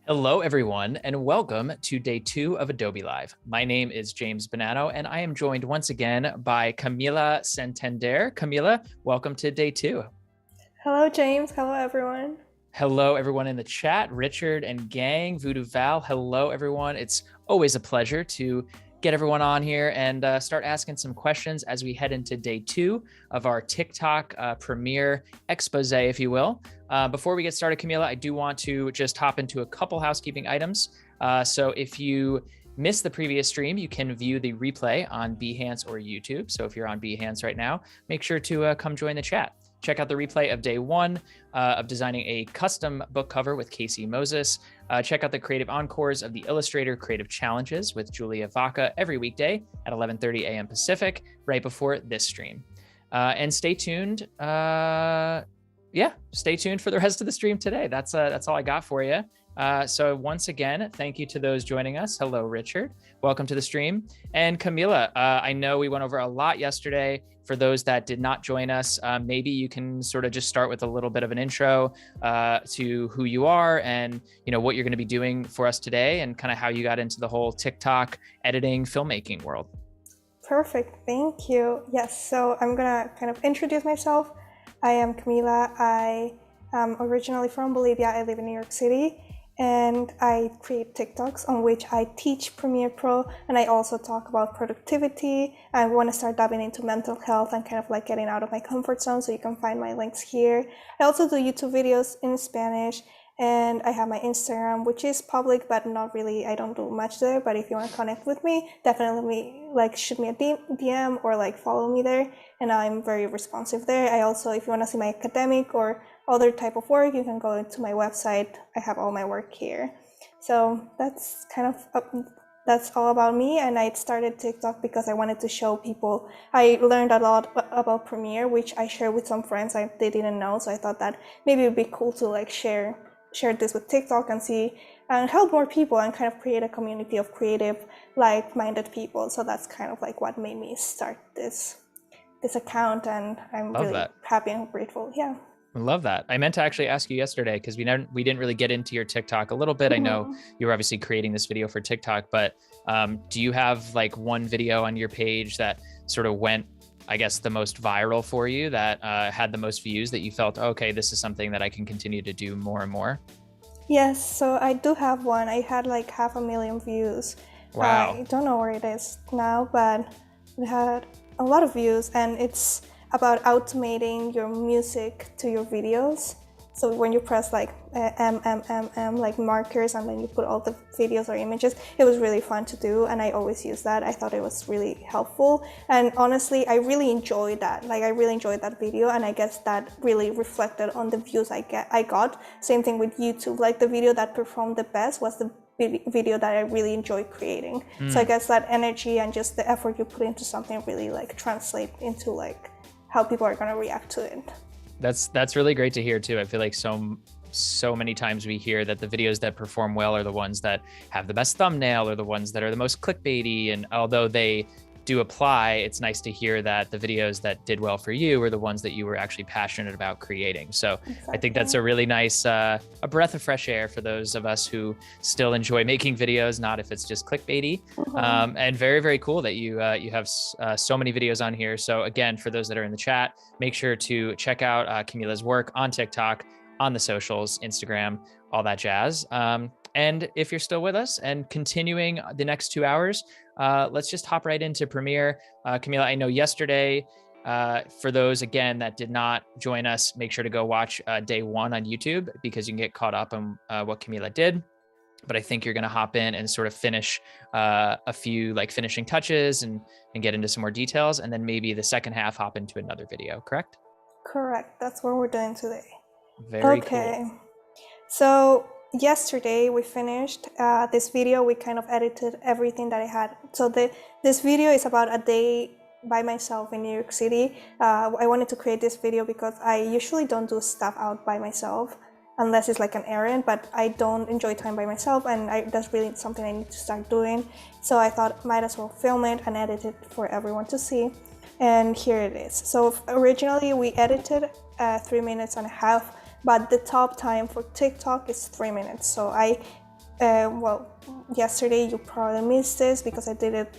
Hello, everyone, and welcome to day 2 of Adobe Live. My name is James Bonanno, and I am joined once again by Camila Santander. Camila, welcome to day 2. Hello, James. Hello, everyone. Hello, everyone in the chat, Richard and gang, Voodoo Val. Hello, everyone. It's always a pleasure to get everyone on here and start asking some questions as we head into day 2 of our TikTok premiere expose, if you will. Before we get started, Camila, I do want to just hop into a couple housekeeping items. So if you missed the previous stream, you can view the replay on Behance or YouTube. So if you're on Behance right now, make sure to come join the chat. Check out the replay of day 1 of designing a custom book cover with Casey Moses. Check out the creative encores of the Illustrator Creative Challenges with Julia Vaca every weekday at 11:30 a.m. Pacific, right before this stream. And stay tuned. Stay tuned for the rest of the stream today. That's all I got for you. So once again, thank you to those joining us. Hello, Richard. Welcome to the stream. And Camila, I know we went over a lot yesterday. For those that did not join us, maybe you can sort of just start with a little bit of an intro to who you are and what you're going to be doing for us today and kind of how you got into the whole TikTok editing, filmmaking world. Perfect. Thank you. Yes. So I'm going to kind of introduce myself. I am Camila. I am originally from Bolivia. I live in New York City. And I create TikToks on which I teach Premiere Pro, and I also talk about productivity. I want to start diving into mental health and kind of like getting out of my comfort zone, so you can find my links here. I also do YouTube videos in Spanish, and I have my Instagram, which is public, but not really, I don't do much there. But if you want to connect with me, definitely shoot me a DM or follow me there, and I'm very responsive there. I also, if you want to see my academic or other type of work, you can go to my website. I have all my work here. So that's kind of that's all about me. And I started TikTok because I wanted to show people. I learned a lot about Premiere, which I share with some friends they didn't know. So I thought that maybe it'd be cool to share this with TikTok and see and help more people and kind of create a community of creative, like-minded people. So that's kind of what made me start this account, and I'm really happy and grateful. Yeah. I love that. I meant to actually ask you yesterday because we didn't really get into your TikTok a little bit. I know you were obviously creating this video for TikTok, but do you have one video on your page that sort of went, I guess, the most viral for you, that had the most views, that you felt, okay, this is something that I can continue to do more and more? Yes, so I do have one. I had 500,000 views. Wow. I don't know where it is now, but it had a lot of views, and it's about automating your music to your videos. So when you press markers, and then you put all the videos or images, it was really fun to do, and I always use that. I thought it was really helpful, and honestly, I really enjoyed that. I really enjoyed that video, and I guess that really reflected on the views I got. Same thing with YouTube. The video that performed the best was the video that I really enjoyed creating. So I guess that energy and just the effort you put into something really translate into how people are going to react to it. That's really great to hear too. I feel like so many times we hear that the videos that perform well are the ones that have the best thumbnail or the ones that are the most clickbaity. And although they do apply, it's nice to hear that the videos that did well for you were the ones that you were actually passionate about creating. So exactly. I think that's a really nice, a breath of fresh air for those of us who still enjoy making videos, not if it's just clickbaity. And very, very cool that you have so many videos on here. So again, for those that are in the chat, make sure to check out Camila's work on TikTok, on the socials, Instagram, all that jazz. And if you're still with us and continuing the next 2 hours, let's just hop right into Premiere. Camila, I know yesterday, for those, again, that did not join us, make sure to go watch day 1 on YouTube because you can get caught up on what Camila did. but I think you're going to hop in and sort of finish a few like finishing touches and get into some more details. And then maybe the second half hop into another video, correct? Correct. That's what we're doing today. Very Okay. cool. So yesterday we finished this video. We kind of edited everything that I had. So this video is about a day by myself in New York City. I wanted to create this video because I usually don't do stuff out by myself unless it's like an errand, but I don't enjoy time by myself, and that's really something I need to start doing. So I thought might as well film it and edit it for everyone to see. And here it is. So originally we edited 3 minutes and a half, but the top time for TikTok is 3 minutes. So well, yesterday you probably missed this because I did it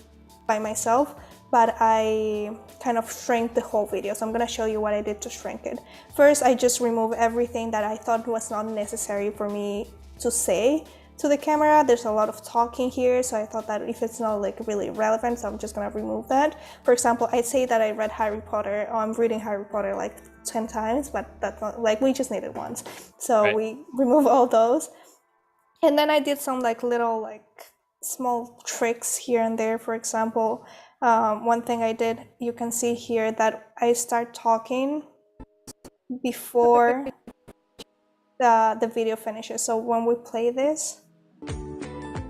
by myself, but I kind of shrank the whole video. So I'm gonna show you what I did to shrink it. First, I just removed everything that I thought was not necessary for me to say to the camera. There's a lot of talking here, so I thought that if it's not like really relevant, so I'm just gonna remove that. For example, I say that I read Harry Potter, or I'm reading Harry Potter like 10 times, but that's not, like, we just need it once. So Right. we remove all those. And then I did some like little like small tricks here and there. For example, one thing I did, you can see here that I start talking before the video finishes. So when we play this,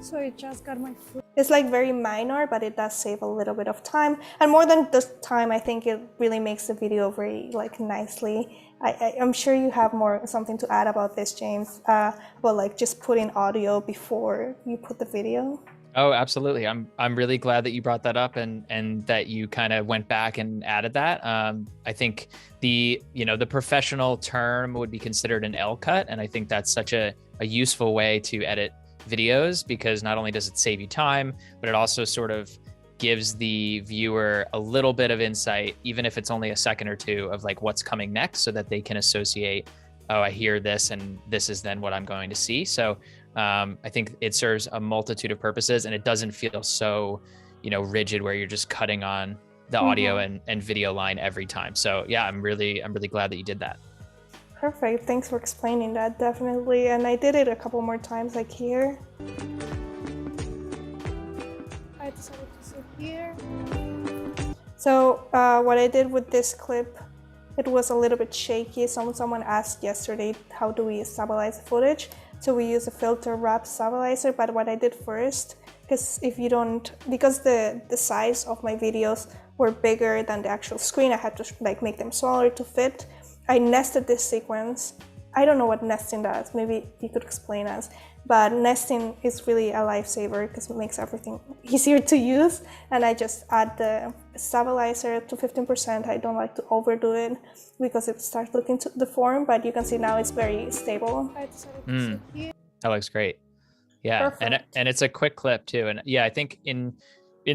so I just got my food. It's like very minor, but it does save a little bit of time. And more than the time, I think it really makes the video very like nicely. I'm sure you have something to add about this, James, but like just putting audio before you put the video. Oh, absolutely. I'm really glad that you brought that up and that you kind of went back and added that. I think the professional term would be considered an L cut, and I think that's such a useful way to edit videos, because not only does it save you time, but it also sort of gives the viewer a little bit of insight, even if it's only a second or two, of like what's coming next, so that they can associate, oh, I hear this and this is then what I'm going to see. So I think it serves a multitude of purposes, and it doesn't feel so, rigid where you're just cutting on the audio and video line every time. So yeah, I'm really glad that you did that. Perfect. Thanks for explaining that. Definitely. And I did it a couple more times, like here. I decided to sit here. So what I did with this clip, it was a little bit shaky. Someone asked yesterday, how do we stabilize the footage? So we use a filter wrap stabilizer, but what I did first, because the size of my videos were bigger than the actual screen, I had to like make them smaller to fit. I nested this sequence. I don't know what nesting does. Maybe you could explain us. But nesting is really a lifesaver because it makes everything easier to use. And I just add the stabilizer to 15%. I don't like to overdo it because it starts looking to deformed, but you can see now it's very stable. That looks great. Yeah. Perfect. And it's a quick clip too. And yeah, I think in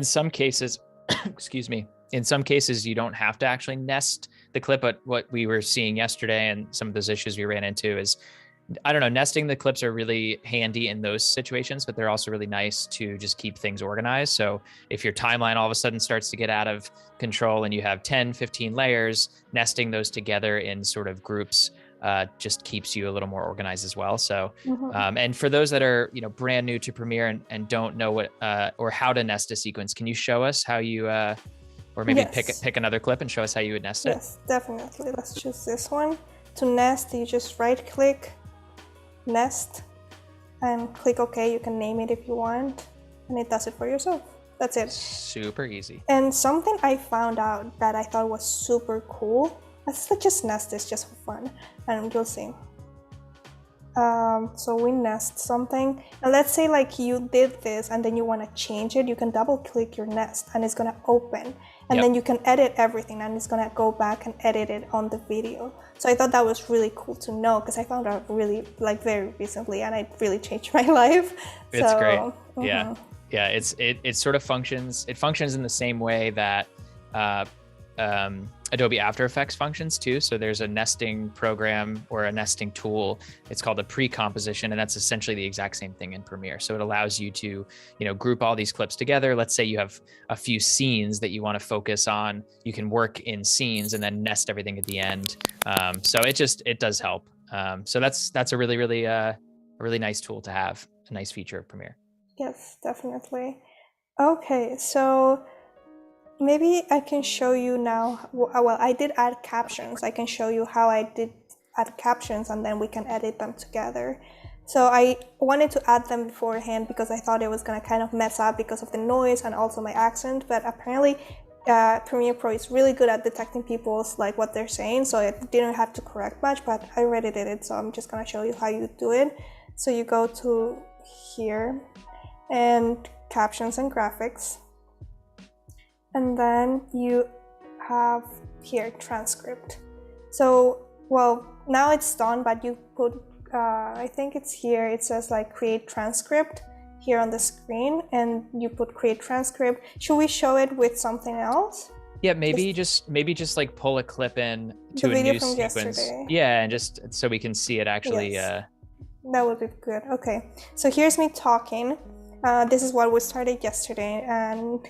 some cases, excuse me, in some cases you don't have to actually nest the clip, but what we were seeing yesterday and some of those issues we ran into is, I don't know, nesting the clips are really handy in those situations, but they're also really nice to just keep things organized. So if your timeline all of a sudden starts to get out of control and you have 10, 15 layers, nesting those together in sort of groups just keeps you a little more organized as well. So, and for those that are, brand new to Premiere and don't know what, or how to nest a sequence, can you show us how you, or maybe pick another clip and show us how you would nest it? Yes, definitely. Let's choose this one. To nest, you just right click, nest, and click OK. You can name it if you want, and it does it for yourself. That's it. Super easy. And something I found out that I thought was super cool, let's just nest this just for fun, and you'll see. So we nest something, and let's say like you did this and then you want to change it, you can double click your nest and it's going to open, and then you can edit everything and it's going to go back and edit it on the video. So I thought that was really cool to know, because I found out really like very recently and it really changed my life. It's great. Yeah. It sort of functions in the same way that Adobe After Effects functions too. So there's a nesting program or a nesting tool. It's called a pre-composition, and that's essentially the exact same thing in Premiere. So it allows you to, group all these clips together. Let's say you have a few scenes that you want to focus on. You can work in scenes and then nest everything at the end. So it does help. So that's a really nice tool to have. a nice feature of Premiere. Yes, definitely. Okay, so maybe I can show you now. Well, I did add captions. I can show you how I did add captions, and then we can edit them together. So I wanted to add them beforehand because I thought it was going to kind of mess up because of the noise and also my accent, but apparently Premiere Pro is really good at detecting people's like what they're saying, so I didn't have to correct much, but I already did it, so I'm just going to show you how you do it. So you go to here and captions and graphics, and then you have here transcript. So well, now it's done, but you put I think it's here, it says like create transcript here on the screen, and you put create transcript. Should we show it with something else? Yeah, maybe just like pull a clip in to the a video new from sequence. yesterday. Yeah, and just so we can see it actually. Yes. That would be good. Okay, so here's me talking. This is what we started yesterday, and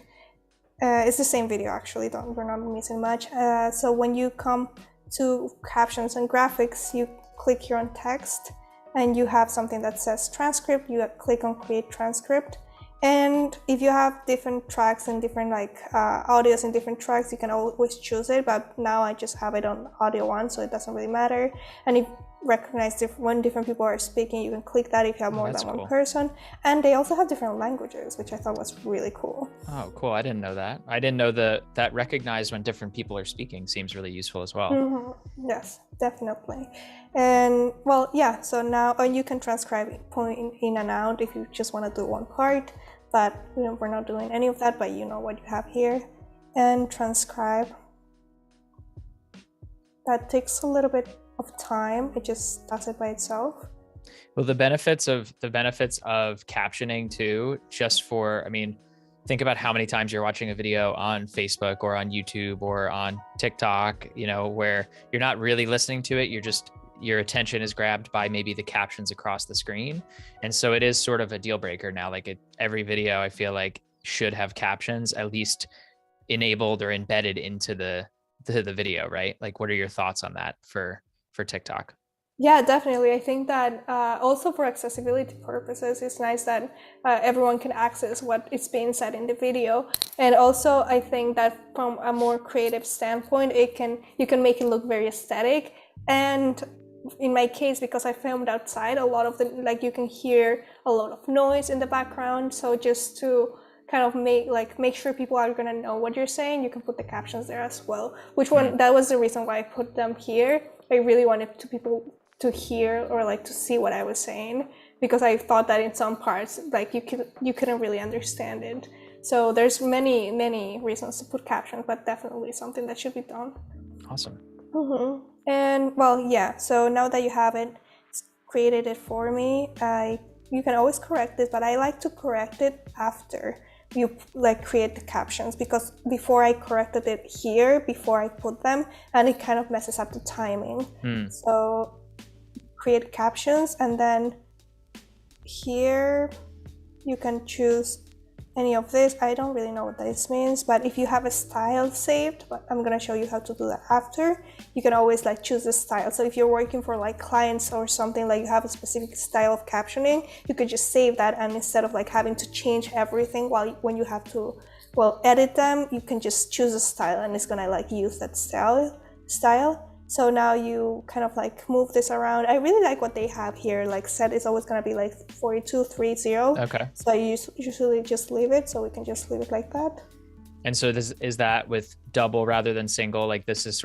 it's the same video actually. We're not missing much. So when you come to captions and graphics, you click here on text, and you have something that says transcript. You click on create transcript, and if you have different tracks and different like audios in different tracks, you can always choose it, but now I just have it on audio 1, so it doesn't really matter. And if recognize when different people are speaking, you can click that if you have more than one person. And they also have different languages, which I thought was really cool. Oh, cool. I didn't know that. I didn't know that recognize when different people are speaking seems really useful as well. Mm-hmm. Yes, definitely. And well, yeah, so now you can transcribe point in and out if you just want to do one part, but we're not doing any of that, but you know what you have here. And transcribe. That takes a little bit of time. It just does it by itself. Well, the benefits of captioning too, just for, I mean, think about how many times you're watching a video on Facebook or on YouTube or on TikTok, where you're not really listening to it. Your attention is grabbed by maybe the captions across the screen. And so it is sort of a deal breaker now. Like every video I feel like should have captions at least enabled or embedded into the video, right? Like, what are your thoughts on that for TikTok? Yeah, definitely. I think that also for accessibility purposes, it's nice that everyone can access what is being said in the video. And also, I think that from a more creative standpoint, you can make it look very aesthetic. And in my case, because I filmed outside, a lot of you can hear a lot of noise in the background. So just to kind of make sure people are gonna know what you're saying, you can put the captions there as well. That was the reason why I put them here. I really wanted people to hear or to see what I was saying, because I thought that in some parts you couldn't really understand it. So there's many reasons to put captions, but definitely something that should be done. Awesome. Mm-hmm. And well, yeah, so now that you have it, created it for me, you can always correct it, but I like to correct it after you create the captions, because before I corrected it here before I put them, and it kind of messes up the timing. So create captions, and then here you can choose any of this. I don't really know what this means, but if you have a style saved, but I'm gonna show you how to do that after, you can always choose the style. So if you're working for clients or something, you have a specific style of captioning, you could just save that, and instead of having to change everything when you have to edit them, you can just choose a style, and it's gonna use that style. So now you kind of move this around. I really like what they have here. Set is always gonna be 4230. Okay. So I usually just leave it, so we can just leave it like that. And so is that with double rather than single? This is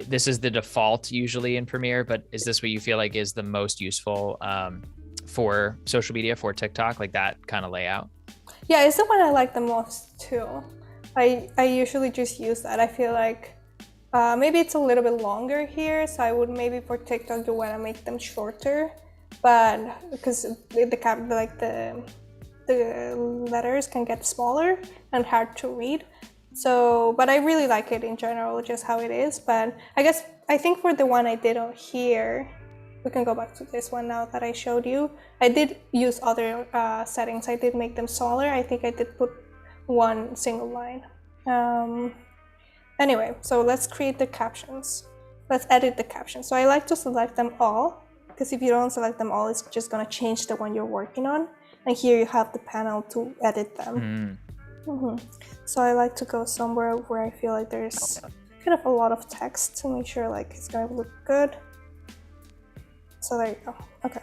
this is the default usually in Premiere, but is this what you feel is the most useful for social media, for TikTok, that kind of layout? Yeah, it's the one I like the most too. I usually just use that. I feel maybe it's a little bit longer here, so I would maybe for TikTok you want to make them shorter, but because the letters can get smaller and hard to read. So, but I really like it in general, just how it is. But I think for the one I did on here, we can go back to this one now that I showed you. I did use other settings. I did make them smaller. I think I did put one single line. Anyway, so let's create the captions. Let's edit the captions. So I like to select them all, because if you don't select them all, it's just gonna change the one you're working on. And here you have the panel to edit them. So I like to go somewhere where I feel like there's kind of a lot of text to make sure like it's gonna look good. So there you go. Okay.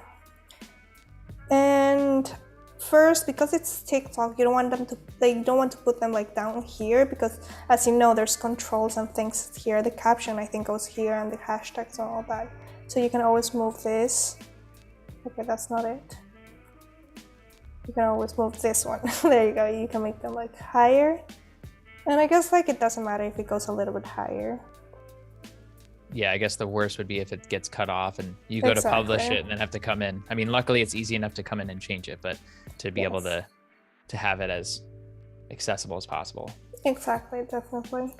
And first, because it's TikTok, you don't want them to, you don't want to put them like down here, because as you know, there's controls and things here. The caption I think goes here, and the hashtags and all that. So you can always move this. Okay, that's not it. You can always move this one. There you go. You can make them like higher. And I guess like it doesn't matter if it goes a little bit higher. Yeah, I guess the worst would be if it gets cut off and you go to publish it and then have to come in. I mean, luckily it's easy enough to come in and change it, but to be able to have it as accessible as possible. Exactly, definitely.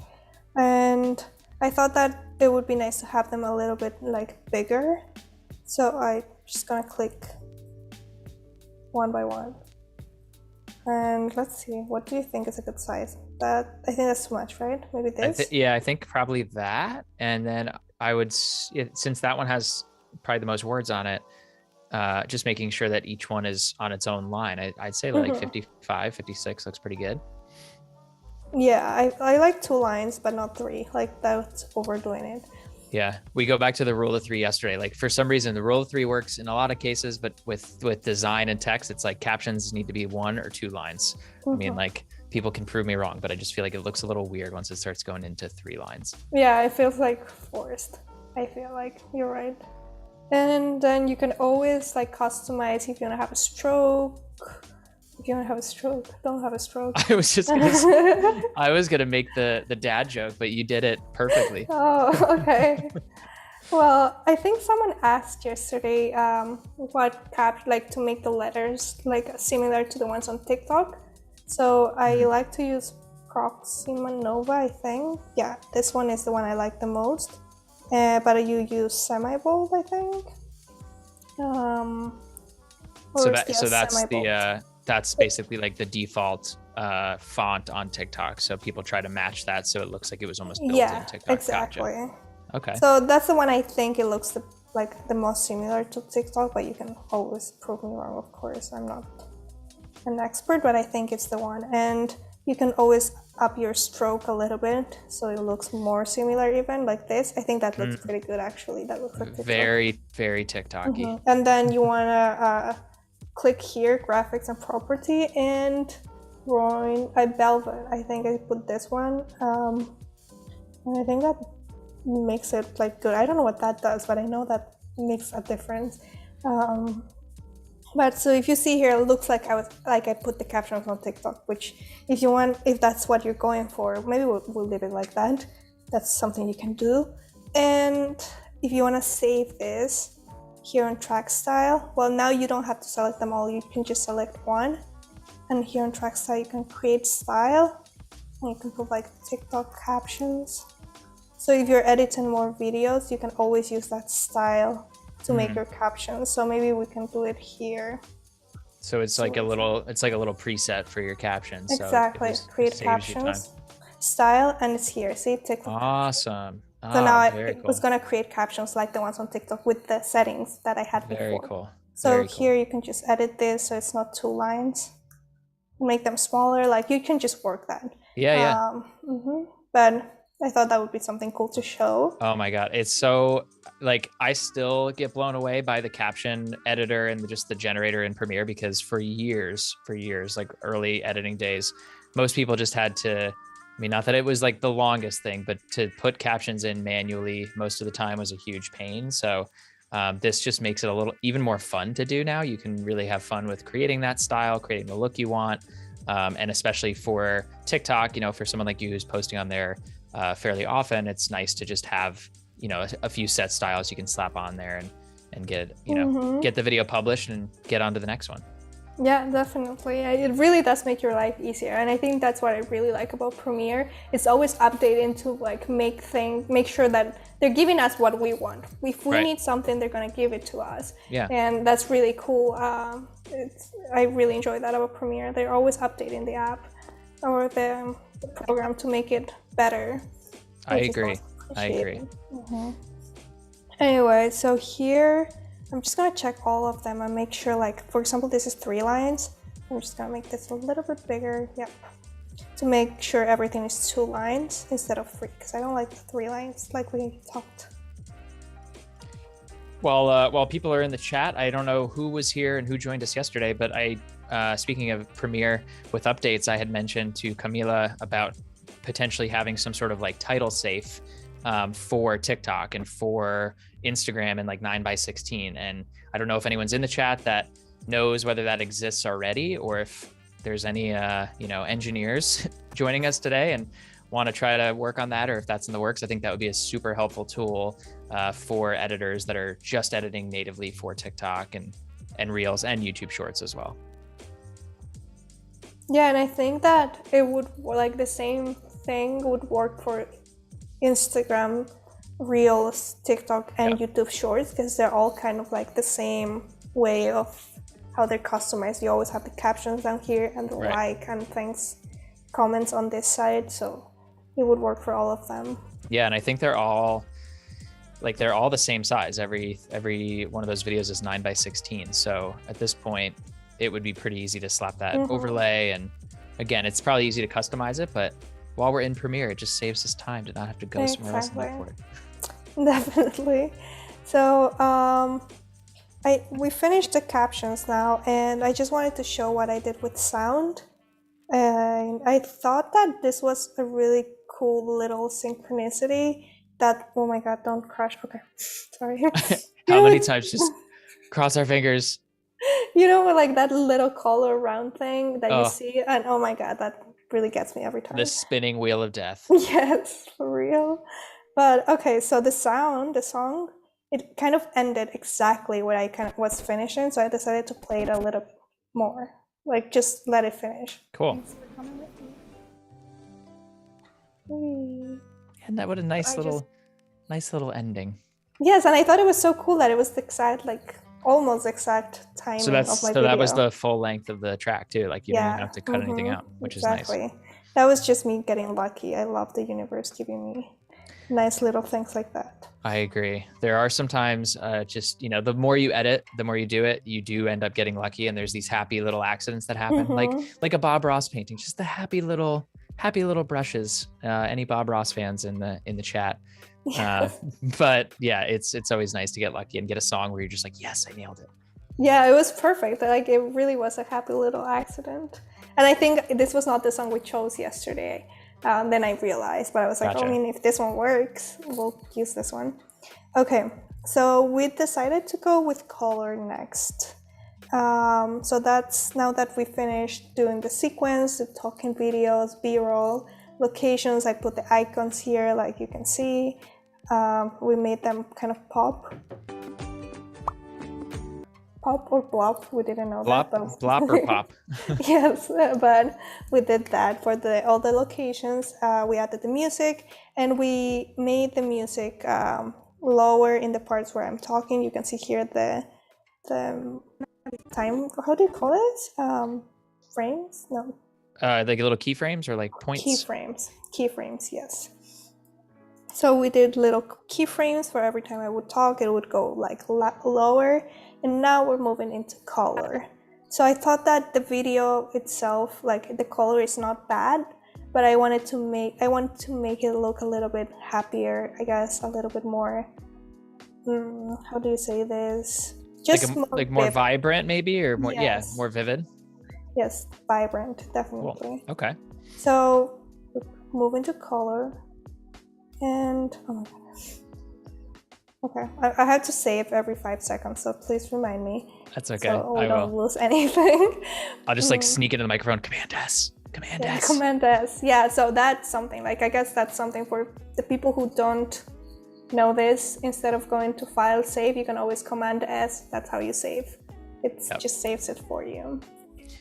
And I thought that it would be nice to have them a little bit like bigger. So I'm just gonna click one by one. And let's see, what do you think is a good size? That, I think that's too much, right? Maybe this? Yeah, I think probably that. And then I would, since that one has probably the most words on it, just making sure that each one is on its own line. I'd say like 55, 56 looks pretty good. Yeah, I like 2 lines, but not 3. Like that's overdoing it. Yeah, we go back to the rule of 3 yesterday. Like for some reason, the rule of 3 works in a lot of cases, but with design and text, it's like captions need to be 1 or 2 lines. I mean, like people can prove me wrong, but I just feel like it looks a little weird once it starts going into 3 lines. Yeah, it feels like forced. I feel like you're right. And then you can always like customize if you want to have a stroke. If you want to have a stroke, don't have a stroke. I was just gonna I was gonna make the dad joke, but you did it perfectly. Oh, okay. Well, I think someone asked yesterday what like to make the letters like similar to the ones on TikTok. So I like to use Proxima Nova, I think. Yeah, this one is the one I like the most. But you use semi-bold, I think. That's basically like the default font on TikTok. So people try to match that so it looks like it was almost built in TikTok. Exactly. Gotcha. Okay. So that's the one I think it looks like the most similar to TikTok, but you can always prove me wrong, of course. I'm not an expert, but I think it's the one. And you can always up your stroke a little bit so it looks more similar, even like this. I think that looks pretty good, actually. That looks like TikTok. Very, very TikTok-y. And then you want to click here, graphics and property, and drawing velvet. I think I put this one. And I think that makes it like good. I don't know what that does, but I know that makes a difference. But so if you see here, it looks like I put the captions on TikTok, which if that's what you're going for, maybe we'll leave it like that. That's something you can do. And if you want to save this here on track style, well, now you don't have to select them all. You can just select one. And here on track style, you can create style, and you can put like TikTok captions. So if you're editing more videos, you can always use that style to make your captions. So maybe we can do it here. So it's like a little preset for your captions. Exactly. So create captions, style, and it's here. See, TikTok. Awesome. So now it was gonna create captions like the ones on TikTok with the settings that I had before. Very cool. So here you can just edit this so it's not 2 lines. Make them smaller. Like you can just work that. Yeah. But I thought that would be something cool to show. Oh my God. It's so like, I still get blown away by the caption editor and just the generator in Premiere, because for years, like early editing days, most people just had to, I mean, not that it was like the longest thing, but to put captions in manually most of the time was a huge pain. So this just makes it a little even more fun to do now. You can really have fun with creating that style, creating the look you want. And especially for TikTok, for someone like you who's posting on there fairly often, it's nice to just have, a few set styles you can slap on there and get, get the video published and get on to the next one. Yeah, definitely. It really does make your life easier. And I think that's what I really like about Premiere. It's always updating to like make sure that they're giving us what we want. If we need something, they're going to give it to us. Yeah. And that's really cool. I really enjoy that about Premiere. They're always updating the app or the program to make it better. I agree. Anyway, so here I'm just gonna check all of them and make sure, like, for example, this is 3 lines. I'm just gonna make this a little bit bigger, yep. To make sure everything is 2 lines instead of 3, because I don't like the 3 lines like we talked. Well, while people are in the chat, I don't know who was here and who joined us yesterday, but speaking of Premiere with updates, I had mentioned to Camila about potentially having some sort of like title safe for TikTok and for Instagram in like 9:16. And I don't know if anyone's in the chat that knows whether that exists already, or if there's any engineers joining us today and want to try to work on that, or if that's in the works. I think that would be a super helpful tool for editors that are just editing natively for TikTok and Reels and YouTube Shorts as well. Yeah, and I think that it would, like, the same thing would work for Instagram, Reels, TikTok, and YouTube Shorts, because they're all kind of like the same way of how they're customized. You always have the captions down here and the like and things, comments on this side, so it would work for all of them. Yeah, and I think they're all the same size. Every one of those videos is 9:16. So at this point, it would be pretty easy to slap that overlay. And again, it's probably easy to customize it, but while we're in Premiere, it just saves us time to not have to go somewhere else and look for it. Definitely. So we finished the captions now, and I just wanted to show what I did with sound. And I thought that this was a really cool little synchronicity that, oh my god, don't crash. Okay, sorry. How many times just cross our fingers? You know, like that little color round thing that you see, and oh my god, that really gets me every time. The spinning wheel of death. Yes, for real. But okay, so the song, it kind of ended exactly what I kind of was finishing, so I decided to play it a little bit more. Like, just let it finish. Cool. And that was a nice little ending. Yes, and I thought it was so cool that it was the exact, like, almost exact timing of my video. So that was the full length of the track too. Like, you don't even have to cut anything out, which is nice. That was just me getting lucky. I love the universe giving me nice little things like that. I agree. There are sometimes just, the more you edit, the more you do it, you do end up getting lucky. And there's these happy little accidents that happen, like a Bob Ross painting, just the happy little brushes. Any Bob Ross fans in the chat. But yeah, it's always nice to get lucky and get a song where you're just like, yes, I nailed it. Yeah, it was perfect. Like, it really was a happy little accident. And I think this was not the song we chose yesterday. Then I realized, but I was like, gotcha. I mean, if this one works, we'll use this one. Okay, so we decided to go with color next. So that's, now that we finished doing the sequence, the talking videos, B-roll, locations, I put the icons here, like you can see. We made them kind of pop or blop, we didn't know that. Blop or pop. Yes, but we did that for all the locations. We added the music, and we made the music lower in the parts where I'm talking. You can see here the time, how do you call it? Frames? No. Like little keyframes or like points? Keyframes, yes. So we did little keyframes for every time I would talk, it would go like lower. And now we're moving into color. So I thought that the video itself, like the color is not bad, but I wanted to make it look a little bit happier, I guess, a little bit more, how do you say this? Just more vibrant maybe, or more, yes. Yeah, more vivid? Yes, vibrant, definitely. Cool. Okay. So move into color, and oh my goodness. Okay, I have to save every 5 seconds, so please remind me. That's okay. So we don't lose anything. I'll just like sneak into the microphone. Command S. Command S. Command S. Yeah. So that's something. Like, I guess that's something for the people who don't know this. Instead of going to File, Save, you can always Command S. That's how you save. It just saves it for you.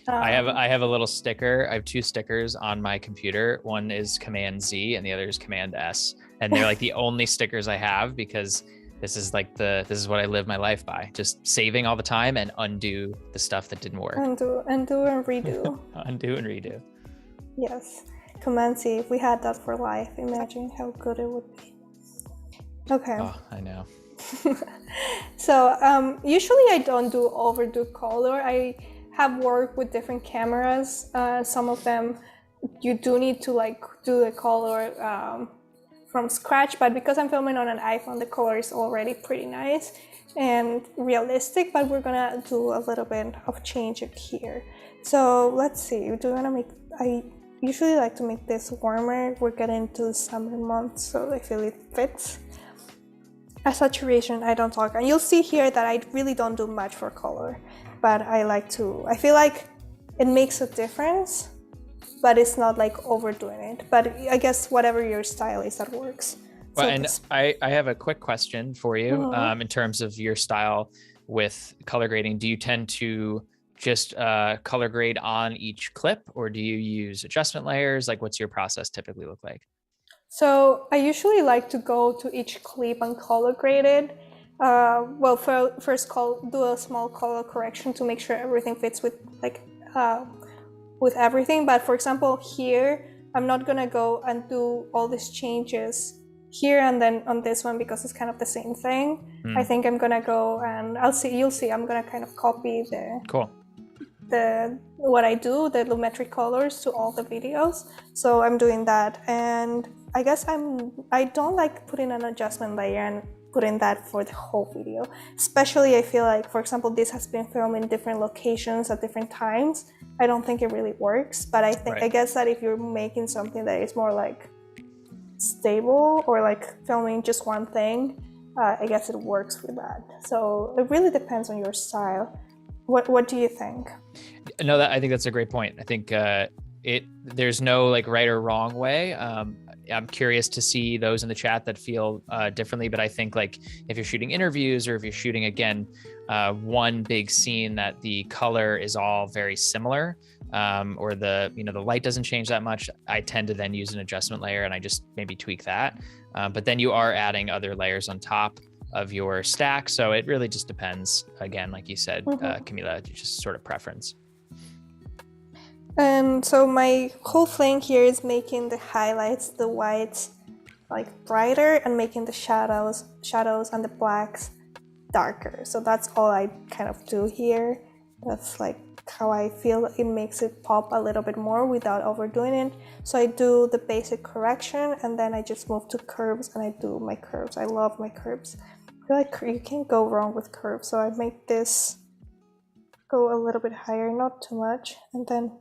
I have a little sticker. I have 2 stickers on my computer. One is Command Z, and the other is Command S. And they're like the only stickers I have, because this is what I live my life by. Just saving all the time and undo the stuff that didn't work. Undo and redo. Undo and redo. Yes. Command C. If we had that for life, imagine how good it would be. Okay. Oh, I know. So usually I don't overdo color. I have worked with different cameras. Some of them you do need to like do the color from scratch, but because I'm filming on an iPhone, the color is already pretty nice and realistic, but we're gonna do a little bit of change here. So let's see, do you wanna make, I usually like to make this warmer. We're getting into the summer months, so I feel it fits. A saturation, I don't talk, and you'll see here that I really don't do much for color, but I feel like it makes a difference, but it's not like overdoing it. But I guess whatever your style is, that works. Well, and I have a quick question for you in terms of your style with color grading. Do you tend to just color grade on each clip, or do you use adjustment layers? Like, what's your process typically look like? So I usually like to go to each clip and color grade it. Well, first do a small color correction to make sure everything fits with with everything. But for example, here, I'm not gonna go and do all these changes here and then on this one because it's kind of the same thing. I think I'm gonna go and you'll see, I'm gonna kind of copy what I do, the Lumetri colors to all the videos. So I'm doing that, and I guess I don't like putting an adjustment layer and putting that for the whole video. Especially I feel like, for example, this has been filmed in different locations at different times. I don't think it really works, but I guess that if you're making something that is more like stable or like filming just one thing, I guess it works with that. So it really depends on your style. What do you think? No, I think that's a great point. I think there's no like right or wrong way. I'm curious to see those in the chat that feel differently, but I think like if you're shooting interviews or if you're shooting again one big scene that the color is all very similar, or the light doesn't change that much, I tend to then use an adjustment layer and I just maybe tweak that. But then you are adding other layers on top of your stack, so it really just depends. Again, like you said, Camila, just sort of preference. And so my whole thing here is making the highlights, the whites, like brighter, and making the shadows and the blacks darker. So that's all I kind of do here. That's like how I feel it makes it pop a little bit more without overdoing it. So I do the basic correction, and then I just move to curves and I do my curves. I love my curves. I feel like you can't go wrong with curves. So I make this go a little bit higher, not too much, and then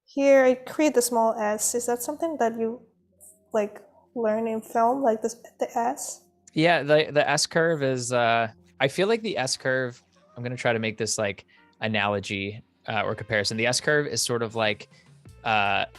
here I create the small S. Is that something that you like learn in film, like the S? Yeah, the S curve is, I feel like the S curve, I'm gonna try to make this like analogy or comparison. The S curve is sort of like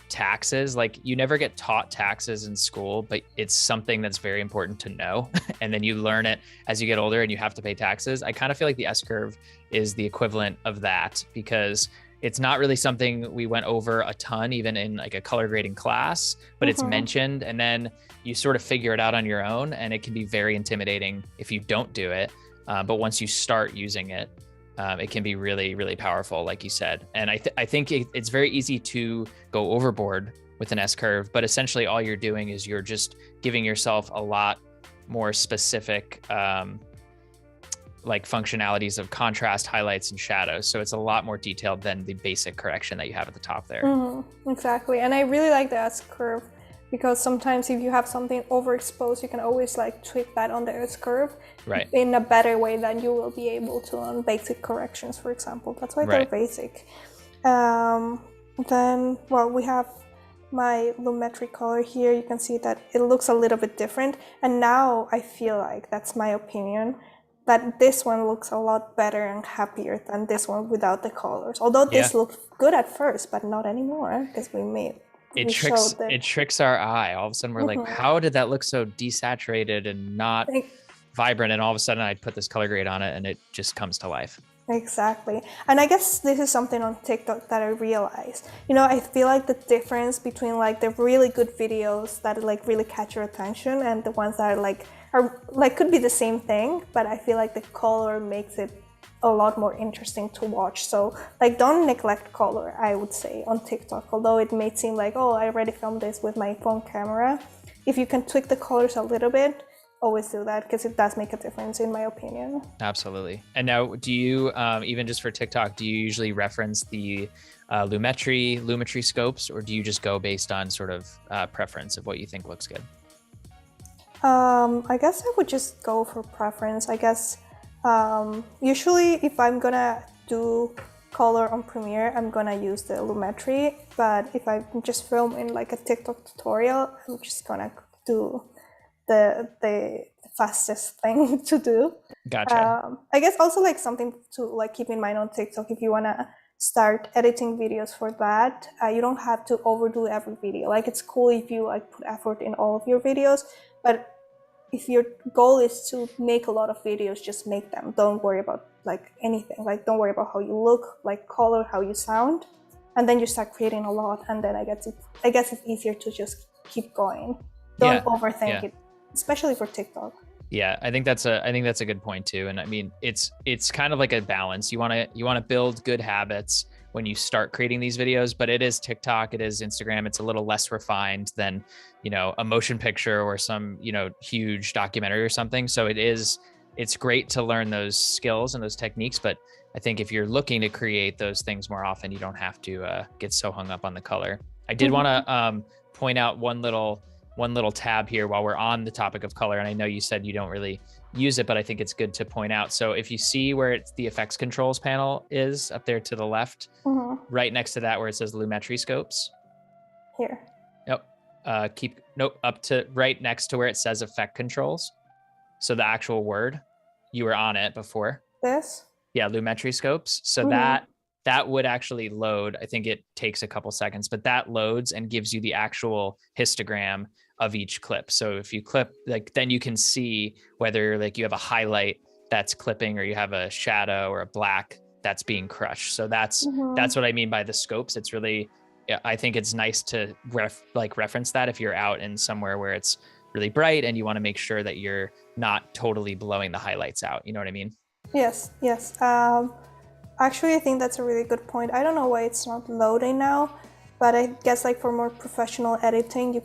taxes. Like you never get taught taxes in school, but it's something that's very important to know. And then you learn it as you get older and you have to pay taxes. I kind of feel like the S curve is the equivalent of that, because it's not really something we went over a ton, even in like a color grading class, but it's mentioned, and then you sort of figure it out on your own, and it can be very intimidating if you don't do it. But once you start using it, it can be really, really powerful, like you said. And I think it's very easy to go overboard with an S curve, but essentially all you're doing is you're just giving yourself a lot more specific like functionalities of contrast, highlights, and shadows. So it's a lot more detailed than the basic correction that you have at the top there. Exactly. And I really like the S curve, because sometimes if you have something overexposed, you can always like tweak that on the S curve in a better way than you will be able to on basic corrections, for example. That's why they're basic. Then, well, we have my Lumetri color here. You can see that it looks a little bit different. And now I feel like, that's my opinion, that this one looks a lot better and happier than this one without the colors. Although this looked good at first, but not anymore, because it tricks our eye. All of a sudden we're like, how did that look so desaturated and not vibrant? And all of a sudden I put this color grade on it and it just comes to life. Exactly. And I guess this is something on TikTok that I realized. I feel like the difference between like the really good videos that like really catch your attention and the ones that are could be the same thing, but I feel like the color makes it a lot more interesting to watch. So like, don't neglect color, I would say, on TikTok. Although it may seem like, oh, I already filmed this with my phone camera. If you can tweak the colors a little bit, always do that because it does make a difference in my opinion. Absolutely. And now do you, even just for TikTok, do you usually reference the Lumetri scopes, or do you just go based on sort of preference of what you think looks good? I guess I would just go for preference. I guess usually if I'm gonna do color on Premiere, I'm gonna use the Lumetri, but if I just film in like a TikTok tutorial, I'm just gonna do the fastest thing to do. Gotcha. I guess also like something to like keep in mind on TikTok, if you wanna start editing videos for that, you don't have to overdo every video. Like it's cool if you like put effort in all of your videos, but if your goal is to make a lot of videos, just make them. Don't worry about like anything. Like don't worry about how you look, like color, how you sound, and then you start creating a lot. And then I guess it's easier to just keep going. Don't overthink it, especially for TikTok. Yeah, I think that's a good point too. And I mean, it's kind of like a balance. You want to build good habits when you start creating these videos, but it is TikTok, it is Instagram. It's a little less refined than, a motion picture or some, huge documentary or something. So it's great to learn those skills and those techniques. But I think if you're looking to create those things more often, you don't have to get so hung up on the color. I did want to point out one little tab here while we're on the topic of color. And I know you said you don't really use it, but I think it's good to point out. So if you see where the effects controls panel is up there to the left, right next to that where it says Lumetri scopes. Here. Nope. Up to right next to where it says effect controls. So the actual word, you were on it before. This? Yeah, Lumetri scopes. So that would actually load. I think it takes a couple seconds, but that loads and gives you the actual histogram of each clip. So if you clip, like, then you can see whether like you have a highlight that's clipping or you have a shadow or a black that's being crushed. So that's what I mean by the scopes. It's really, I think it's nice to reference that if you're out in somewhere where it's really bright and you want to make sure that you're not totally blowing the highlights out. You know what I mean? Yes. Actually, I think that's a really good point. I don't know why it's not loading now, but I guess like for more professional editing, you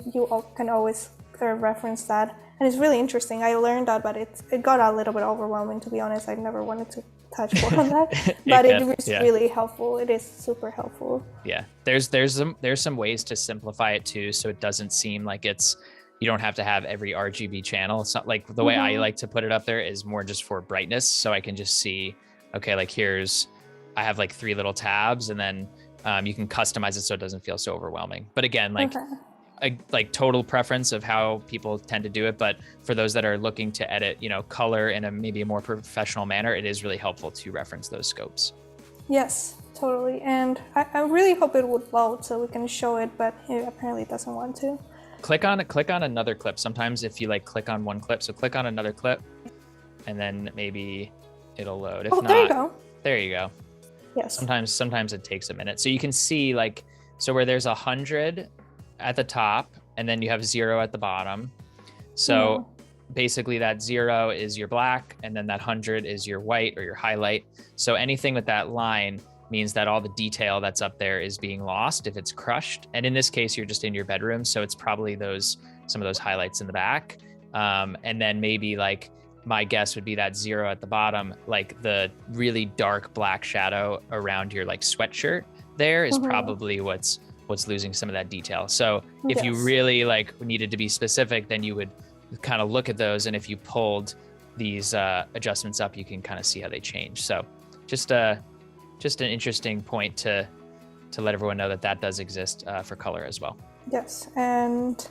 can always reference that. And it's really interesting. I learned that, but it got a little bit overwhelming, to be honest. I never wanted to touch more on that, but it was really helpful. It is super helpful. Yeah, there's some ways to simplify it too, so it doesn't seem like you don't have to have every RGB channel. It's not like the way I like to put it up there is more just for brightness, so I can just see, okay, like I have like 3 little tabs, and then you can customize it so it doesn't feel so overwhelming. But again, like total preference of how people tend to do it. But for those that are looking to edit, color in maybe a more professional manner, it is really helpful to reference those scopes. Yes, totally. And I really hope it would load so we can show it, but it apparently doesn't want to. Click on another clip. Sometimes if you like click on one clip, so click on another clip, and then maybe it'll load. If not, there you go. There you go. Yes. Sometimes it takes a minute. So you can see so where there's 100 at the top and then you have 0 at the bottom. So basically that 0 is your black and then that 100 is your white or your highlight. So anything with that line means that all the detail that's up there is being lost if it's crushed. And in this case, you're just in your bedroom. So it's probably some of those highlights in the back. And then maybe my guess would be that 0 at the bottom, like the really dark black shadow around your sweatshirt there is probably what's losing some of that detail. So if you really needed to be specific, then you would kind of look at those. And if you pulled these adjustments up, you can kind of see how they change. So just an interesting point to let everyone know that does exist for color as well. Yes, and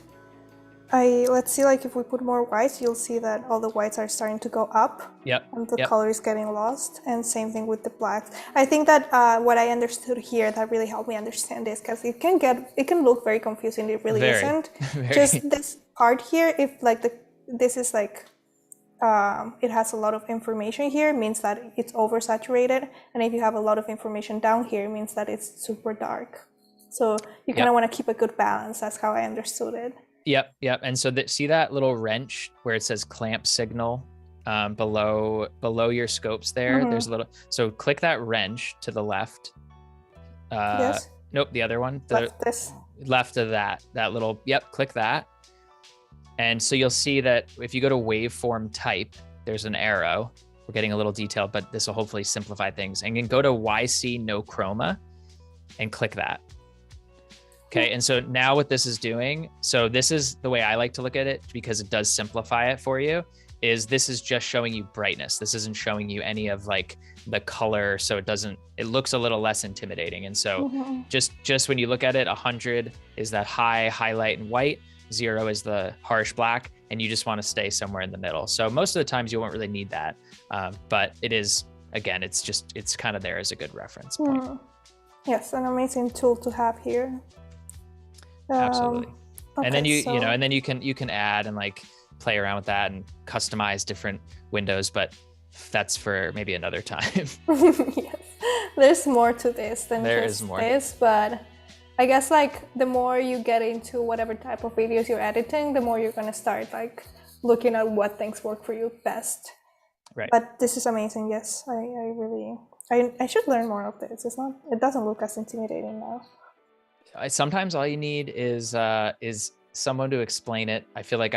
let's see, if we put more whites, you'll see that all the whites are starting to go up. Yep. And the color is getting lost. And same thing with the blacks. I think that what I understood here that really helped me understand this, because it can look very confusing. It really isn't. Just this part here, if this is it has a lot of information here, means that it's oversaturated. And if you have a lot of information down here, it means that it's super dark. So you kind of want to keep a good balance. That's how I understood it. Yep. And so see that little wrench where it says clamp signal below your scopes there? There's a little, so click that wrench to the left. Yes. Nope, the other one. This. Left of that little, click that. And so you'll see that if you go to waveform type, there's an arrow. We're getting a little detailed, but this will hopefully simplify things. And you can go to YC no chroma and click that. Okay, and so now what this is doing, so this is the way I like to look at it because it does simplify it for you, is this is just showing you brightness. This isn't showing you any of like the color, so it looks a little less intimidating. And so just when you look at it, 100 is that high highlight and white, 0 is the harsh black, and you just want to stay somewhere in the middle. So most of the times you won't really need that, but it is, again, it's kind of there as a good reference point. Yes, an amazing tool to have here. Absolutely. Okay, and then and then you can add and like play around with that and customize different windows, but that's for maybe another time. Yes, there's more to this than just this, but I guess like the more you get into whatever type of videos you're editing, the more you're gonna start like looking at what things work for you best. Right. But this is amazing. Yes, I should learn more of this. It doesn't look as intimidating now. Sometimes all you need is someone to explain it. I feel like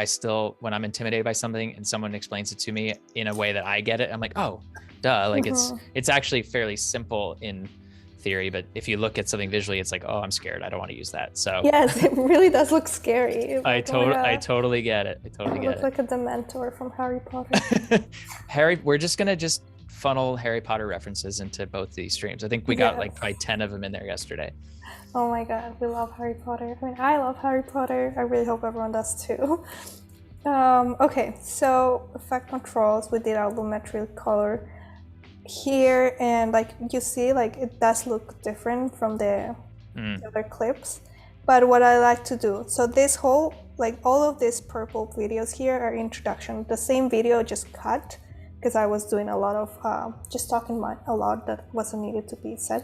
when I'm intimidated by something and someone explains it to me in a way that I get it, I'm like, oh, duh. Like it's actually fairly simple in theory, but if you look at something visually, it's like, oh, I'm scared. I don't want to use that. So yes, it really does look scary. I totally get it. I totally get it. Looks like a Dementor from Harry Potter. We're just gonna funnel Harry Potter references into both these streams. I think we got like probably 10 of them in there yesterday. Oh my god, we love Harry Potter. I mean, I love Harry Potter. I really hope everyone does too. Okay, so effect controls, we did our Lumetri color here, and like you see, like it does look different from the other clips. But what I like to do, so this whole, like all of these purple videos here are introduction. The same video just cut because I was doing a lot of just talking a lot that wasn't needed to be said.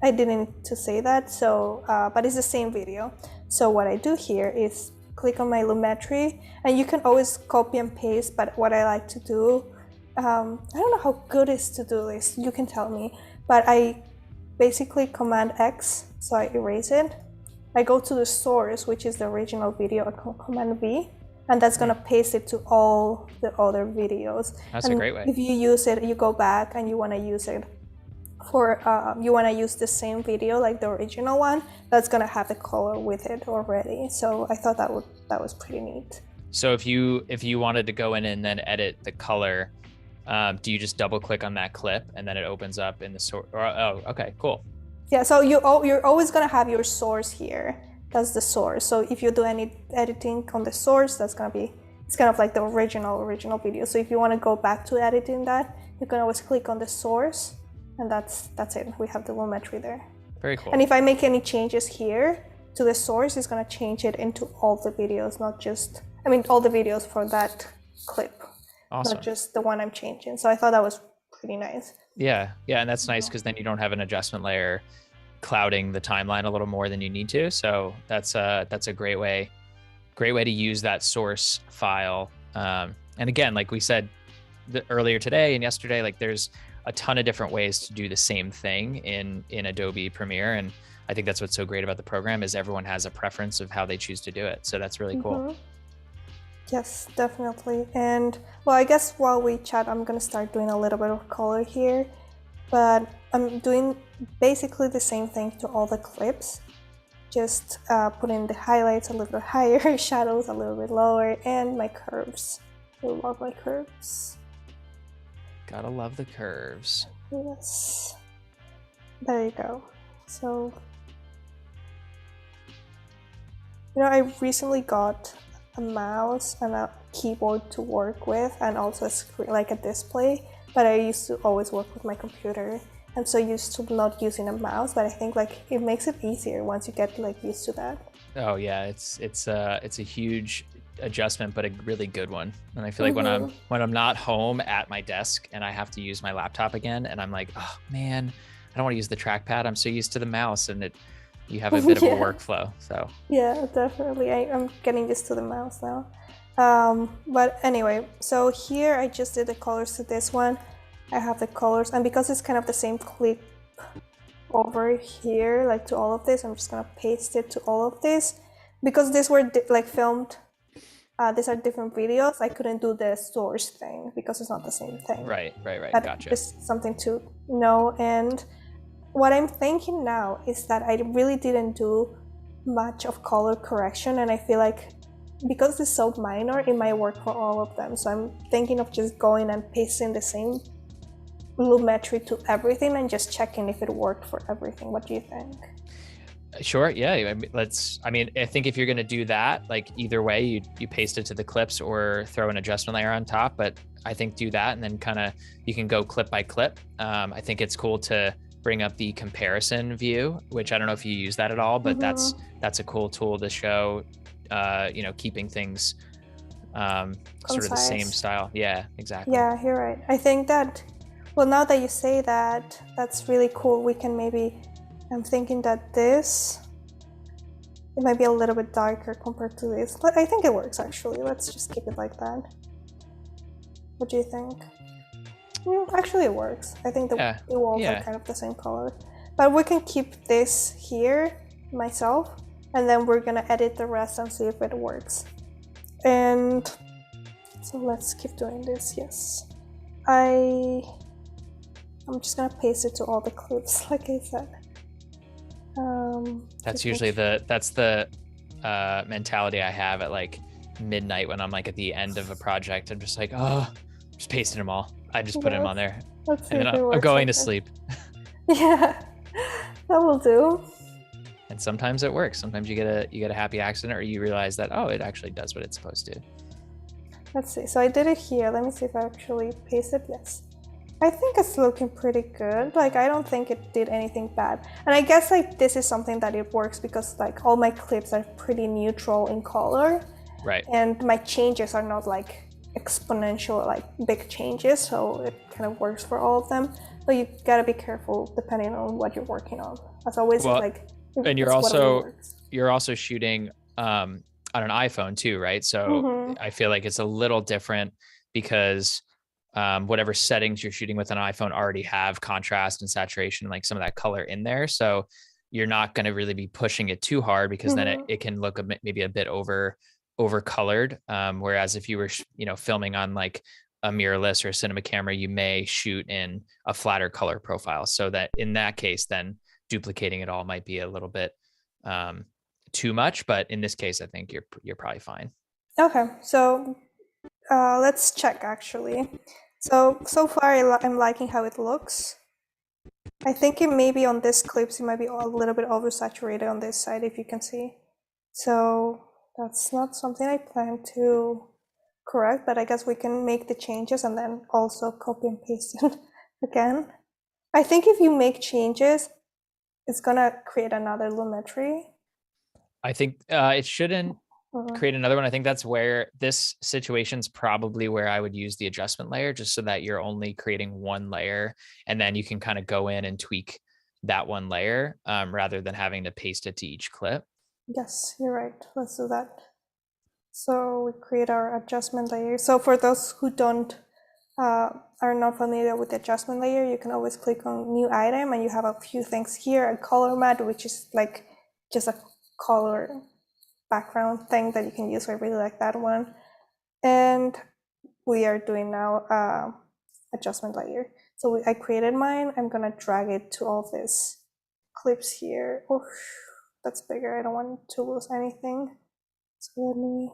I didn't need to say that, so but it's the same video. So what I do here is click on my Lumetri, and you can always copy and paste, but what I like to do, I don't know how good it is to do this, you can tell me, but I basically Command X, so I erase it. I go to the source, which is the original video, I Command V, and that's gonna paste it to all the other videos. That's a great way. If you use it, you go back and you wanna use it for you want to use the same video like the original one, that's gonna have the color with it already. So I thought that was pretty neat. So if you wanted to go in and then edit the color, do you just double click on that clip and then it opens up in the source? Oh, okay, cool. Yeah, so you're always gonna have your source here. That's the source. So if you do any editing on the source, it's kind of like the original video. So if you want to go back to editing that, you can always click on the source. And that's it. We have the Lumetri there. Very cool. And if I make any changes here to the source, it's going to change it into all the videos, all the videos for that clip. Awesome. Not just the one I'm changing. So I thought that was pretty nice. Yeah, and that's nice because then you don't have an adjustment layer clouding the timeline a little more than you need to. So that's a great way to use that source file. And again, like we said earlier today and yesterday, like there's a ton of different ways to do the same thing in Adobe Premiere, and I think that's what's so great about the program is everyone has a preference of how they choose to do it. So that's really cool. Yes, definitely. And well, I guess while we chat, I'm gonna start doing a little bit of color here, but I'm doing basically the same thing to all the clips, just putting the highlights a little bit higher, shadows a little bit lower, and my curves. I love my curves. Gotta love the curves. Yes. There you go. So, I recently got a mouse and a keyboard to work with, and also a screen, like a display, but I used to always work with my computer. I'm so used to not using a mouse, but I think like it makes it easier once you get like used to that. Oh yeah, it's a huge adjustment, but a really good one. And I feel like when I'm not home at my desk and I have to use my laptop again, and I'm like, oh man, I don't want to use the trackpad. I'm so used to the mouse, and you have a bit of a workflow. So yeah, definitely. I'm getting used to the mouse now. But anyway, so here I just did the colors to this one. I have the colors, and because it's kind of the same clip over here, like to all of this, I'm just gonna paste it to all of this. Because these were like filmed these are different videos, I couldn't do the source thing because it's not the same thing. Right. That Gotcha. is something to know. And what I'm thinking now is that I really didn't do much of color correction, and I feel like because it's so minor, it might work for all of them. So I'm thinking of just going and pasting the same Lumetri to everything and just checking if it worked for everything. What do you think? Sure. Yeah. I think if you're going to do that, like either way, you paste it to the clips or throw an adjustment layer on top. But I think do that, and then kind of you can go clip by clip. I think it's cool to bring up the comparison view, which I don't know if you use that at all, but that's a cool tool to show, keeping things sort of the same style. Yeah, exactly. Yeah, you're right. I think that, well, now that you say that, that's really cool. We can maybe, I'm thinking that it might be a little bit darker compared to this, but I think it works actually. Let's just keep it like that. What do you think? Actually, it works. I think the walls are kind of the same color. But we can keep this here, myself, and then we're gonna edit the rest and see if it works. And so let's keep doing this, yes. I'm just gonna paste it to all the clips, like I said. That's usually the mentality I have at like midnight when I'm like at the end of a project. I'm just like, oh, just pasting them all. I just put them on there, and then I'm going to sleep. Yeah, that will do. And sometimes it works. Sometimes you get a happy accident, or you realize that, oh, it actually does what it's supposed to. Let's see. So I did it here. Let me see if I actually pasted. Yes. I think it's looking pretty good. Like, I don't think it did anything bad. And I guess like this is something that it works because like all my clips are pretty neutral in color. Right. And my changes are not like exponential, like big changes. So it kind of works for all of them. But you gotta be careful depending on what you're working on. As always, like. And you're also shooting on an iPhone too, right? So I feel like it's a little different because whatever settings you're shooting with an iPhone already have contrast and saturation, like some of that color in there. So you're not going to really be pushing it too hard because then it can look maybe a bit over colored. Whereas if you were, filming on like a mirrorless or a cinema camera, you may shoot in a flatter color profile. So that in that case, then duplicating it all might be a little bit too much. But in this case, I think you're probably fine. Okay, so let's check actually. So far I'm liking how it looks. I think it may be on this clips, it might be a little bit oversaturated on this side, if you can see. So that's not something I plan to correct, but I guess we can make the changes and then also copy and paste it again. I think if you make changes, it's gonna create another Lumetri. I think it shouldn't create another one. I think that's where this situation's probably where I would use the adjustment layer, just so that you're only creating one layer, and then you can kind of go in and tweak that one layer rather than having to paste it to each clip. Yes, you're right. Let's do that. So we create our adjustment layer. So for those who are not familiar with the adjustment layer, you can always click on new item and you have a few things here. A color mat, which is like just a color background thing that you can use. I really like that one. And we are doing now adjustment layer. So I created mine. I'm gonna drag it to all these clips here. Oh, that's bigger. I don't want to lose anything. So let me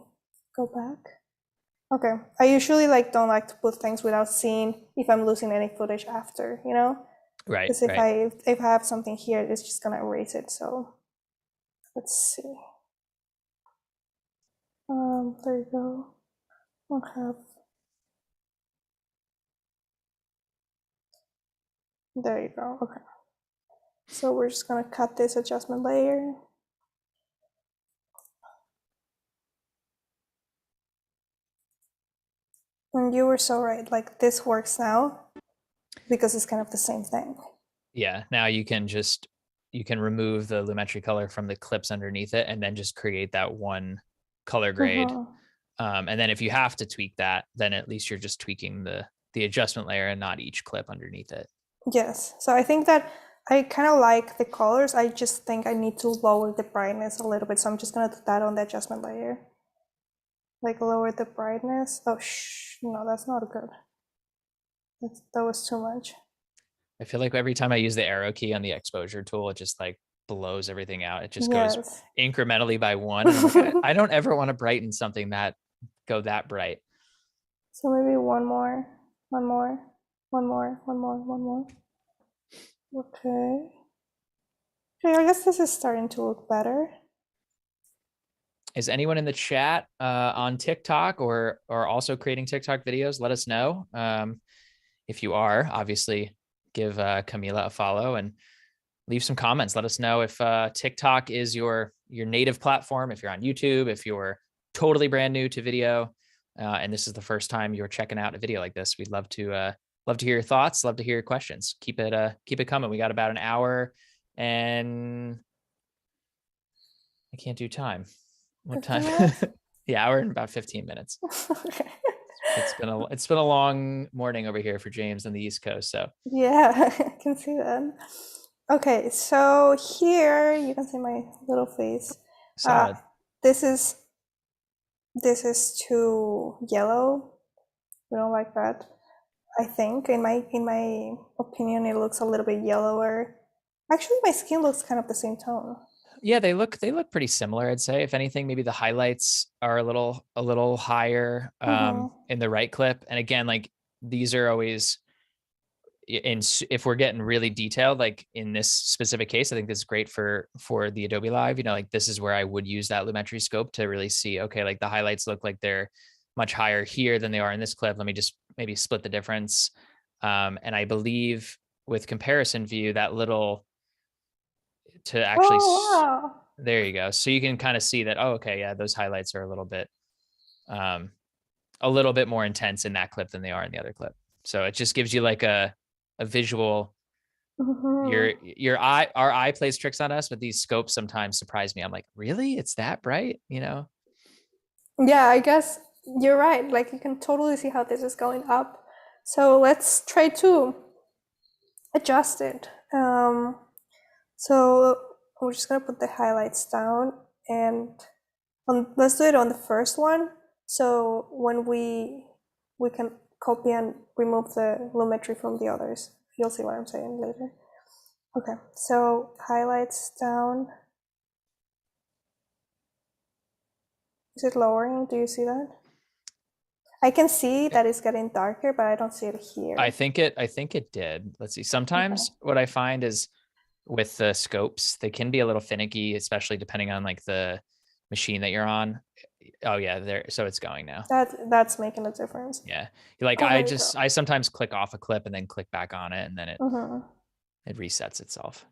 go back. Okay, I usually don't like to put things without seeing if I'm losing any footage after, Right. Because if I have something here, it's just gonna erase it. So let's see. There you go. I'll have. There you go. Okay. So we're just gonna cut this adjustment layer. And you were so right. Like this works now because it's kind of the same thing. Yeah. Now you can remove the Lumetri color from the clips underneath it and then just create that one color grade. And then if you have to tweak that, then at least you're just tweaking the adjustment layer and not each clip underneath it. Yes. So I think that I kind of like the colors. I just think I need to lower the brightness a little bit. So I'm just going to do that on the adjustment layer. like lower the brightness. Oh, no, that's not good. That was too much. I feel like every time I use the arrow key on the exposure tool, it just like blows everything out. It just goes Yes. incrementally by one. And I'm like, I don't ever want to brighten something that go that bright. So maybe one more. Okay. Okay, I guess this is starting to look better. Is anyone in the chat on TikTok or also creating TikTok videos? Let us know. If you are, obviously give Camila a follow and leave some comments. Let us know if TikTok is your native platform, if you're on YouTube, if you're totally brand new to video, and this is the first time you're checking out a video like this. We'd love to hear your thoughts, love to hear your questions. Keep it coming. We got about an hour, and I can't do time. What time? The hour and about 15 minutes. Okay. It's been a long morning over here for James on the East Coast. So yeah, I can see that. Okay, so here you can see my little face. solid. This is too yellow. We don't like that. I think in my opinion it looks a little bit yellower. Actually, my skin looks kind of the same tone. Yeah, they look pretty similar. I'd say if anything, maybe the highlights are a little higher in the right clip. And again, like these are always if we're getting really detailed, like in this specific case, I think this is great for the Adobe Live. You know, like this is where I would use that Lumetri scope to really see, okay, like the highlights look like they're much higher here than they are in this clip. Let me just maybe split the difference. And I believe with comparison view, that little to actually wow. there you go. So you can kind of see that, oh, okay, yeah, those highlights are a little bit more intense in that clip than they are in the other clip. So it just gives you like a visual. Our eye plays tricks on us, but these scopes sometimes surprise me. I'm like, really? It's that bright, you know? Yeah, I guess you're right. Like you can totally see how this is going up. So let's try to adjust it. So we're just gonna put the highlights down and let's do it on the first one. So when we can copy and remove the Lumetri from the others. You'll see what I'm saying later. Okay, so highlights down. Is it lowering? Do you see that? I can see that it's getting darker, but I don't see it here. I think it did. Let's see. Sometimes what I find is with the scopes, they can be a little finicky, especially depending on like the machine that you're on. Oh yeah, there. So it's going now. That's making a difference. Yeah, like I sometimes click off a clip and then click back on it, and then it resets itself.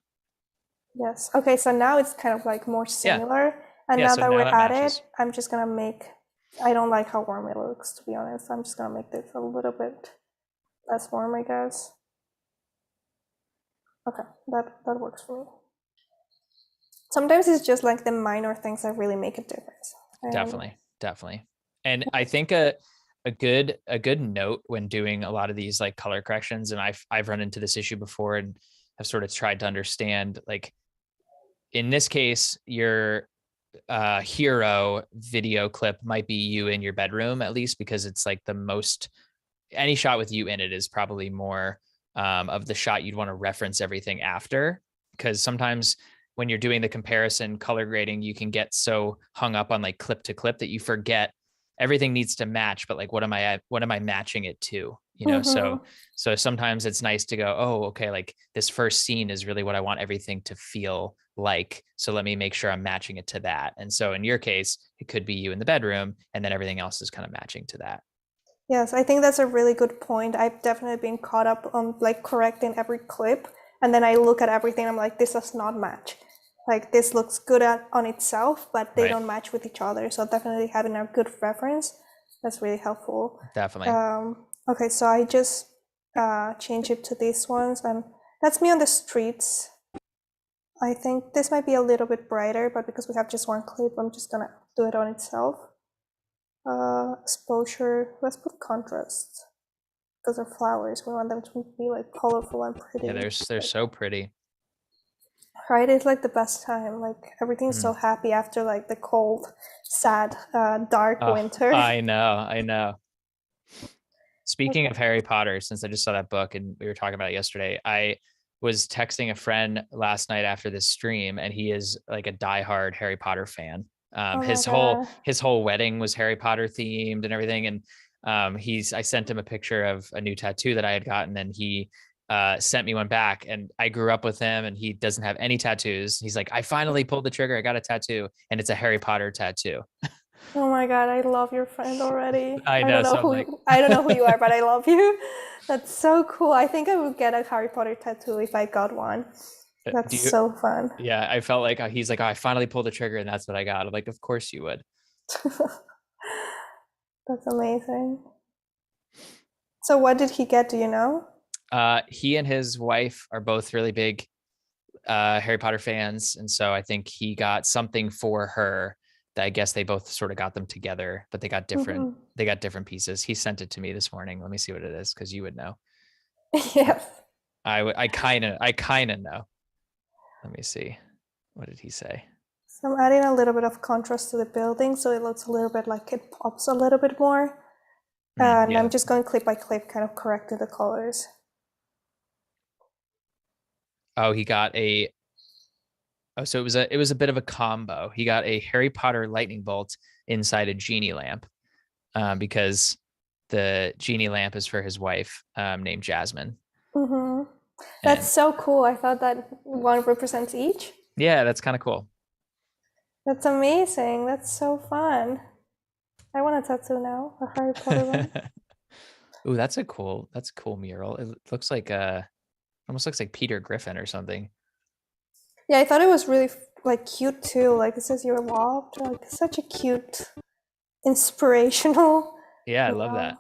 Yes. Okay. So now it's kind of like more similar. Yeah. And yeah, now so that we're at matches. it, I'm just gonna make. I don't like how warm it looks, to be honest. I'm just gonna make this a little bit less warm, I guess. Okay, that works for me. Sometimes it's just like the minor things that really make a difference. Definitely. And I think a good note when doing a lot of these like color corrections, and I've run into this issue before and have sort of tried to understand, like in this case, your hero video clip might be you in your bedroom, at least because it's like the most, any shot with you in it is probably more of the shot you'd want to reference everything after, because sometimes when you're doing the comparison color grading, you can get so hung up on like clip to clip that you forget everything needs to match, but like what am I matching it to, you know? So sometimes it's nice to go, oh, okay, like this first scene is really what I want everything to feel like, so let me make sure I'm matching it to that. And so in your case, it could be you in the bedroom, and then everything else is kind of matching to that. Yes, I think that's a really good point. I've definitely been caught up on like correcting every clip, and then I look at everything, I'm like, this does not match. Like this looks good on itself, but they don't match with each other. So definitely having a good reference, that's really helpful. Definitely. Okay, so I just change it to these ones, and that's me on the streets. I think this might be a little bit brighter, but because we have just one clip, I'm just gonna do it on itself. Exposure, let's put contrast. Because they're flowers, we want them to be like colorful and pretty. Yeah, they're so pretty. Right? It's like the best time. Like everything's so Mm. happy after like the cold, sad, dark Oh, winter. I know, I know. Speaking Okay. of Harry Potter, since I just saw that book and we were talking about it yesterday, I was texting a friend last night after this stream, and he is like a diehard Harry Potter fan. Oh my His whole God. his whole wedding was Harry Potter themed and everything. And I sent him a picture of a new tattoo that I had gotten, and he sent me one back. And I grew up with him, and he doesn't have any tattoos. He's like, I finally pulled the trigger. I got a tattoo, and it's a Harry Potter tattoo. Oh my God, I love your friend already. I know. So I'm like, I don't know who you are, but I love you. That's so cool. I think I would get a Harry Potter tattoo if I got one. That's do you? so fun. Yeah, I felt like he's like, oh, I finally pulled the trigger, and that's what I got. I'm like, of course you would. That's amazing. So what did he get? Do you know? He and his wife are both really big Harry Potter fans, and so I think he got something for her that I guess they both sort of got them together, but Hmm. they got different pieces. He sent it to me this morning. Let me see what it is, because you would know. Uh, Yes. I kind of know. Let me see. What did he say? So I'm adding a little bit of contrast to the building so it looks a little bit like it pops a little bit more. And Yeah. I'm just going clip by clip, kind of correcting the colors. Oh, he got a. Oh, so it was a bit of a combo. He got a Harry Potter lightning bolt inside a genie lamp, because the genie lamp is for his wife, named Jasmine. Hmm. That's And so cool. I thought that one represents each. yeah, that's kind of cool. That's amazing. That's so fun. I want a tattoo now, a Harry Potter one. Ooh, that's a cool mural. It looks like almost looks like Peter Griffin or something. Yeah, I thought it was really like cute too. Like it says you're loved. Like such a cute, inspirational, Yeah, I you love know. that.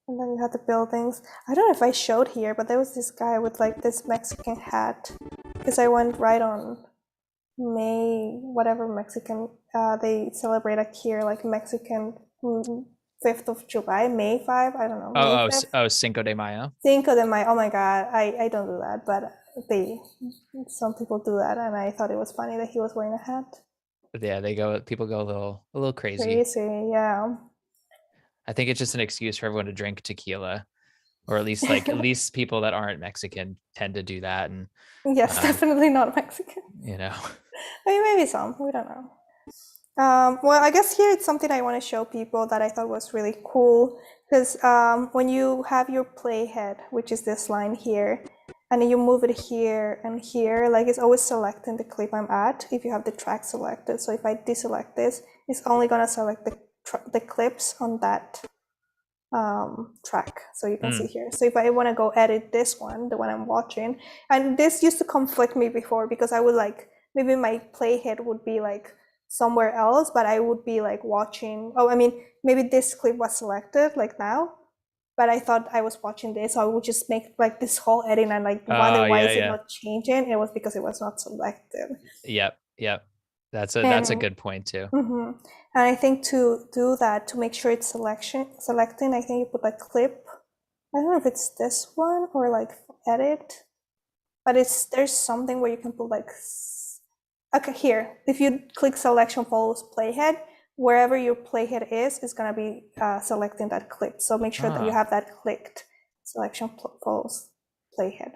And then you have the buildings. I don't know if I showed here, but there was this guy with like this Mexican hat. Because I went right on May, whatever Mexican, they celebrate like here, like Mexican 5th of July, May 5, I don't know, May 5th. Cinco de Mayo. Cinco de Mayo, oh my God, I don't do that, but they, some people do that, and I thought it was funny that he was wearing a hat. Yeah, people go a little crazy. Crazy, yeah. I think it's just an excuse for everyone to drink tequila, or at least people that aren't Mexican tend to do that. And Yes, um, definitely not Mexican. you know, I mean, maybe some, we don't know. Well, I guess here it's something I want to show people that I thought was really cool because when you have your playhead, which is this line here, and then you move it here and here, like it's always selecting the clip I'm at if you have the track selected. So if I deselect this, it's only gonna select the clips on that track. So you can see here. So if I want to go edit this one, the one I'm watching, and this used to conflict me before because I would like, maybe my playhead would be like somewhere else, but I would be like watching, oh, I mean, maybe this clip was selected like now, but I thought I was watching this, so I would just make like this whole edit and like wonder oh why yeah, is it yeah, not changing? It was because it was not selected. yep, yep. That's a And good point too. and I think to do that, to make sure it's selecting, I think you put like clip. I don't know if it's this one or like edit, but there's something where you can put like, okay, here, if you click selection follows playhead, wherever your playhead is gonna be selecting that clip. So make sure that you have that clicked, selection follows playhead.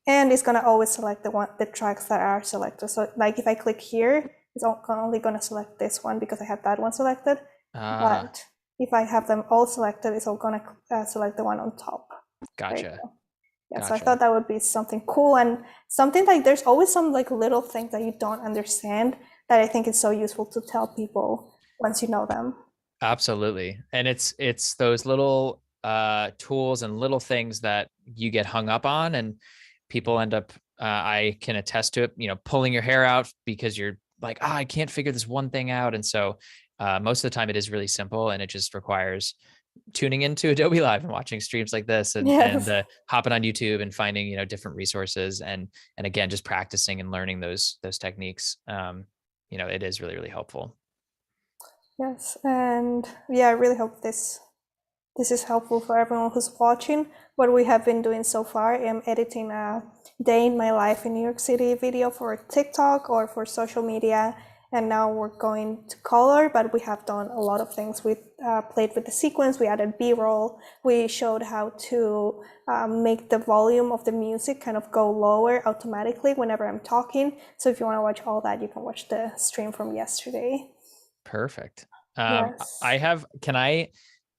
And it's gonna always select the tracks that are selected. So like if I click here, it's only gonna select this one because I have that one selected. But if I have them all selected, it's all gonna select the one on top. Gotcha. Yeah, Gotcha. so I thought that would be something cool and something like there's always some like little things that you don't understand that I think is so useful to tell people once you know them. Absolutely. And it's those little tools and little things that you get hung up on, and people end up I can attest to it, pulling your hair out because you're like, oh, I can't figure this one thing out. And so most of the time it is really simple, and it just requires tuning into Adobe Live and watching streams like this, and Yes. hopping on YouTube and finding different resources, and again just practicing and learning those techniques. It is really, really helpful. Yes, and yeah, I really hope this this is helpful for everyone who's watching. What we have been doing so far, I'm editing a day in my life in New York City video for TikTok or for social media. And now we're going to color, but we have done a lot of things. We played with the sequence, we added B-roll, we showed how to make the volume of the music kind of go lower automatically whenever I'm talking. So if you want to watch all that, you can watch the stream from yesterday. Perfect. Yes. Can I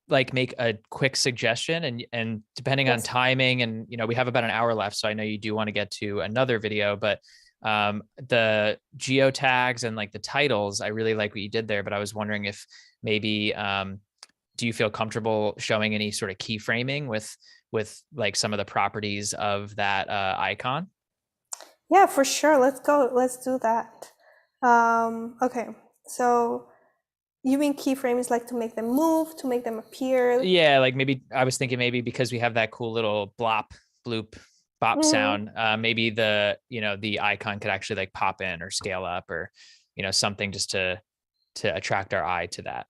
like make a quick suggestion, and depending on timing, and we have about an hour left, so I know you do want to get to another video, but the geo tags and like the titles, I really like what you did there, but I was wondering if maybe do you feel comfortable showing any sort of keyframing with like some of the properties of that icon? Yeah, for sure. Let's do that. Okay, so you mean keyframes like to make them move, to make them appear? Yeah, like maybe I was thinking maybe because we have that cool little blop, bloop, bop sound, maybe the icon could actually like pop in or scale up, or something just to attract our eye to that.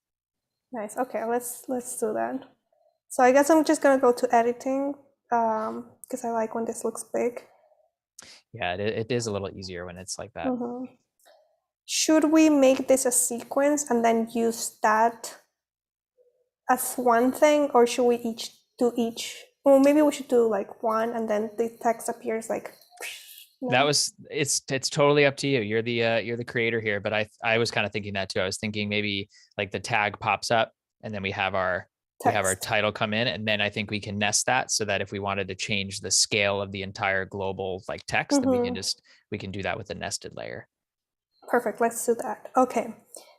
Nice. Okay, let's do that. So I guess I'm just gonna go to editing because I like when this looks big. Yeah, it is a little easier when it's like that. Should we make this a sequence and then use that as one thing, or should we do each? Well, maybe we should do like one and then the text appears like. No? It's totally up to you. You're the creator here, but I was kind of thinking that too. I was thinking maybe like the tag pops up and then we have our title come in, and then I think we can nest that so that if we wanted to change the scale of the entire global like text, then we can do that with a nested layer. Perfect. Let's do that. Okay.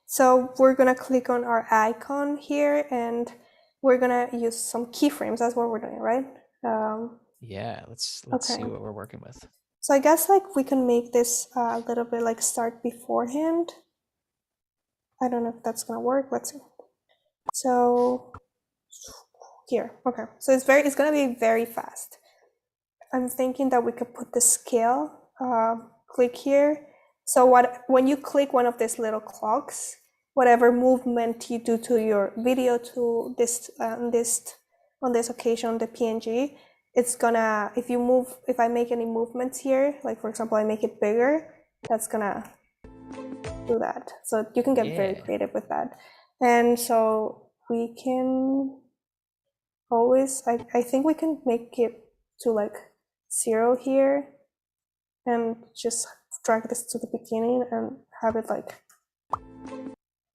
So we're gonna click on our icon here, and we're gonna use some keyframes. That's what we're doing, right? Yeah. Let's see what we're working with. So I guess like we can make this a little bit like start beforehand. I don't know if that's gonna work. Let's see. So here, okay. So it's gonna be very fast. I'm thinking that we could put the scale. Click here. So when you click one of these little clocks, whatever movement you do to your video to this on this occasion, the PNG, it's gonna, if I make any movements here, like for example, I make it bigger, that's gonna do that. So you can get very creative with that. And so we can always, I think we can make it to like 0 here and just drag this to the beginning and have it like,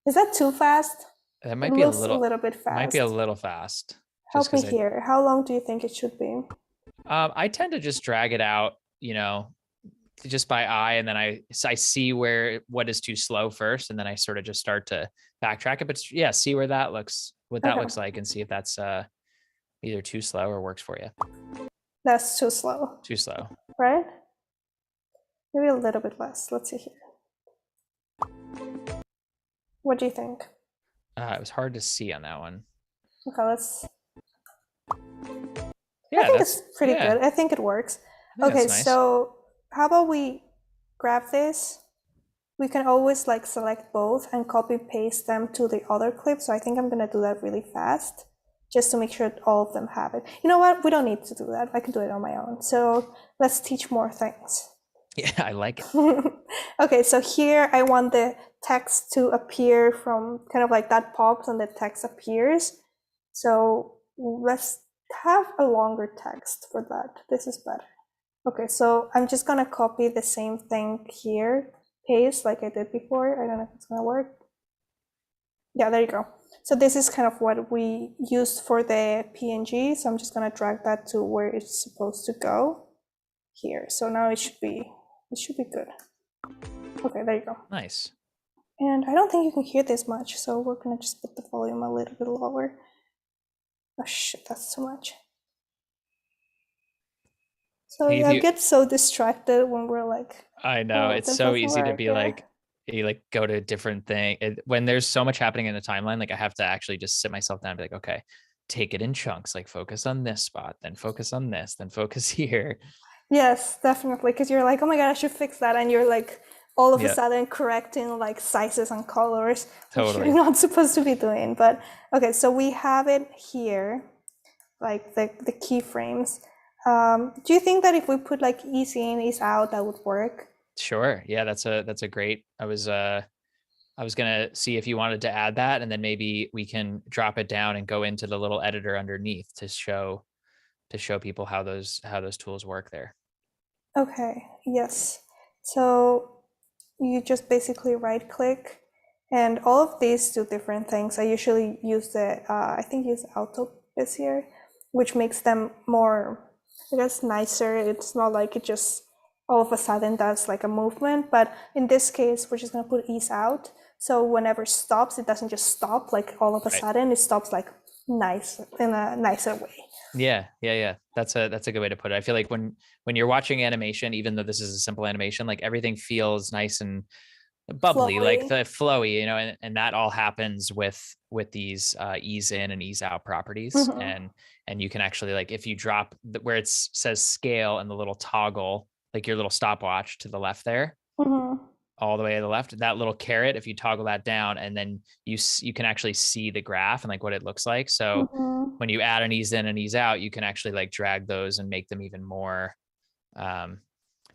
is that too fast? That might be a little bit fast. Might be a little fast. Help me here. How long do you think it should be? I tend to just drag it out, just by eye, and then I see what is too slow first, and then I sort of just start to backtrack it. But yeah, see where that looks, what that looks like, and see if that's either too slow or works for you. That's too slow. Too slow. Right? Maybe a little bit less. Let's see here. What do you think? It was hard to see on that one. Okay, let's. Yeah, I think it's pretty good. I think it works. Okay, nice. So how about we grab this? We can always like select both and copy paste them to the other clip. So I think I'm gonna do that really fast, just to make sure that all of them have it. You know what? We don't need to do that. I can do it on my own. So let's teach more things. Yeah, I like it. Okay, so here I want the text to appear from kind of like that pops and the text appears. So let's have a longer text for that. This is better. Okay, so I'm just gonna copy the same thing here, paste like I did before. I don't know if it's gonna work. Yeah, there you go. So this is kind of what we used for the PNG. So I'm just gonna drag that to where it's supposed to go here. So now it should be good. Okay, there you go. Nice. And I don't think you can hear this much, so we're gonna just put the volume a little bit lower. Oh shit, that's too much. So yeah, I get so distracted when we're like. I know, it's so easy to be like, you like go to a different thing. When there's so much happening in a timeline, like I have to actually just sit myself down and be like, okay, take it in chunks, like focus on this spot, then focus on this, then focus here. Yes, definitely, because you're like, oh my god, I should fix that, and you're like all of a Yeah, sudden correcting like sizes and colors, which you're totally. not supposed to be doing. But okay, so we have it here, like the keyframes. Do you think that if we put like ease in, ease out, that would work? Sure. Yeah, that's a great. I was gonna see if you wanted to add that, and then maybe we can drop it down and go into the little editor underneath to show people how those tools work there. Okay, yes. So you just basically right click, and all of these do different things. I usually use I think use auto this here, which makes them more, I guess, nicer. It's not like it just all of a sudden does like a movement, but in this case, we're just gonna put ease out. So whenever it stops, it doesn't just stop like all of a sudden, it stops like nice in a nicer way. Yeah. That's a good way to put it. I feel like when you're watching animation, even though this is a simple animation, like everything feels nice and bubbly, like Flowy. the flowy, and that all happens with these ease in and ease out properties. Mm-hmm. And you can actually, like, if you drop where it says scale and the little toggle, like your little stopwatch to the left there, Mm-hmm. all the way to the left, that little caret, if you toggle that down, and then you can actually see the graph and like what it looks like. So Mm-hmm. when you add an ease in and ease out, you can actually like drag those and make them even more um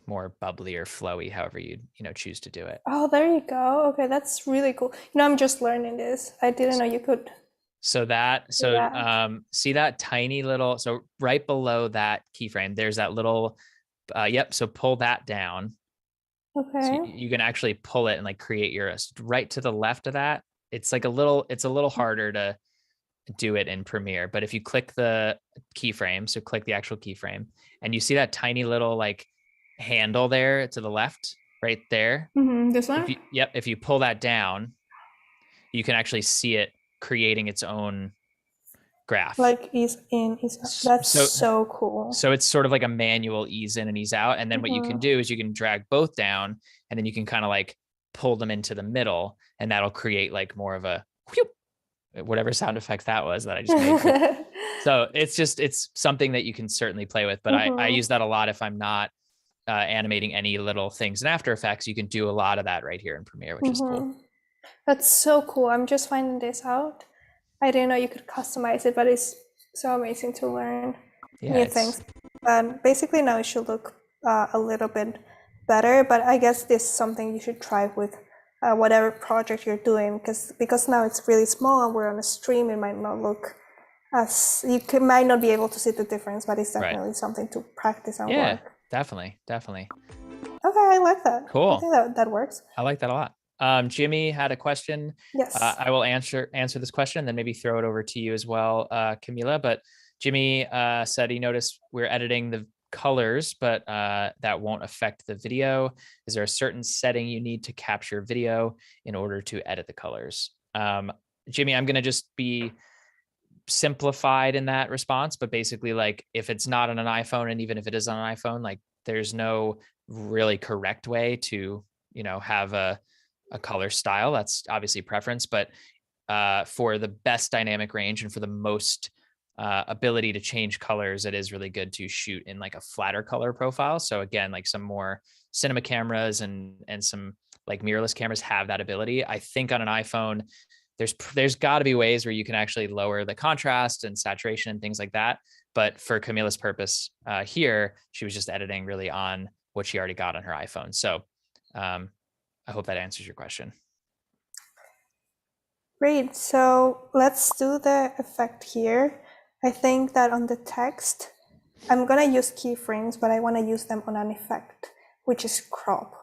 more bubbly or flowy, however you choose to do it. Oh, there you go. Okay, that's really cool. I'm just learning this. I didn't know you could So do that. see that tiny little, so right below that keyframe, there's that little, yep. So pull that down. So Okay. you can actually pull it and like create your, right to the left of that. It's like it's a little harder to do it in Premiere, but if you click the keyframe, so click the actual keyframe, and you see that tiny little like handle there to the left, right there. Mm-hmm. This one? If you pull that down, you can actually see it creating its own graph. Like ease in, ease out. That's So so cool. so it's sort of like a manual ease in and ease out. And then what you can Mm-hmm. do is you can drag both down, and then you can kind of like pull them into the middle, and that'll create like more of a whew, whatever sound effect that was that I just made. But so it's something that you can certainly play with. But I Mm-hmm. use that a lot if I'm not animating any little things in After Effects. You can do a lot of that right here in Premiere, which is cool. Mm-hmm. That's so cool. I'm just finding this out. I didn't know you could customize it, but it's so amazing to learn Yeah, new things. And basically now it should look a little bit better, but I guess this is something you should try with whatever project you're doing, because now it's really small and we're on a stream. It might not look as might not be able to see the difference, but it's right. definitely something to practice and Yeah, work. definitely. Okay, I like that. I Cool. think that works. I like that a lot. Jimmy had a question. Yes. I will answer this question and then maybe throw it over to you as well, Camila. But Jimmy said he noticed we're editing the colors, but that won't affect the video. Is there a certain setting you need to capture video in order to edit the colors? Jimmy, I'm going to just be simplified in that response, but basically, like, if it's not on an iPhone, and even if it is on an iPhone, like, there's no really correct way to have a color style. That's obviously preference, but for the best dynamic range and for the most ability to change colors, it is really good to shoot in like a flatter color profile. So again, like some more cinema cameras and some like mirrorless cameras have that ability. I think on an iPhone, there's got to be ways where you can actually lower the contrast and saturation and things like that. But for Camila's purpose here, she was just editing really on what she already got on her iPhone. So I hope that answers your question. Great. So let's do the effect here. I think that on the text, I'm gonna use keyframes, but I want to use them on an effect, which is crop.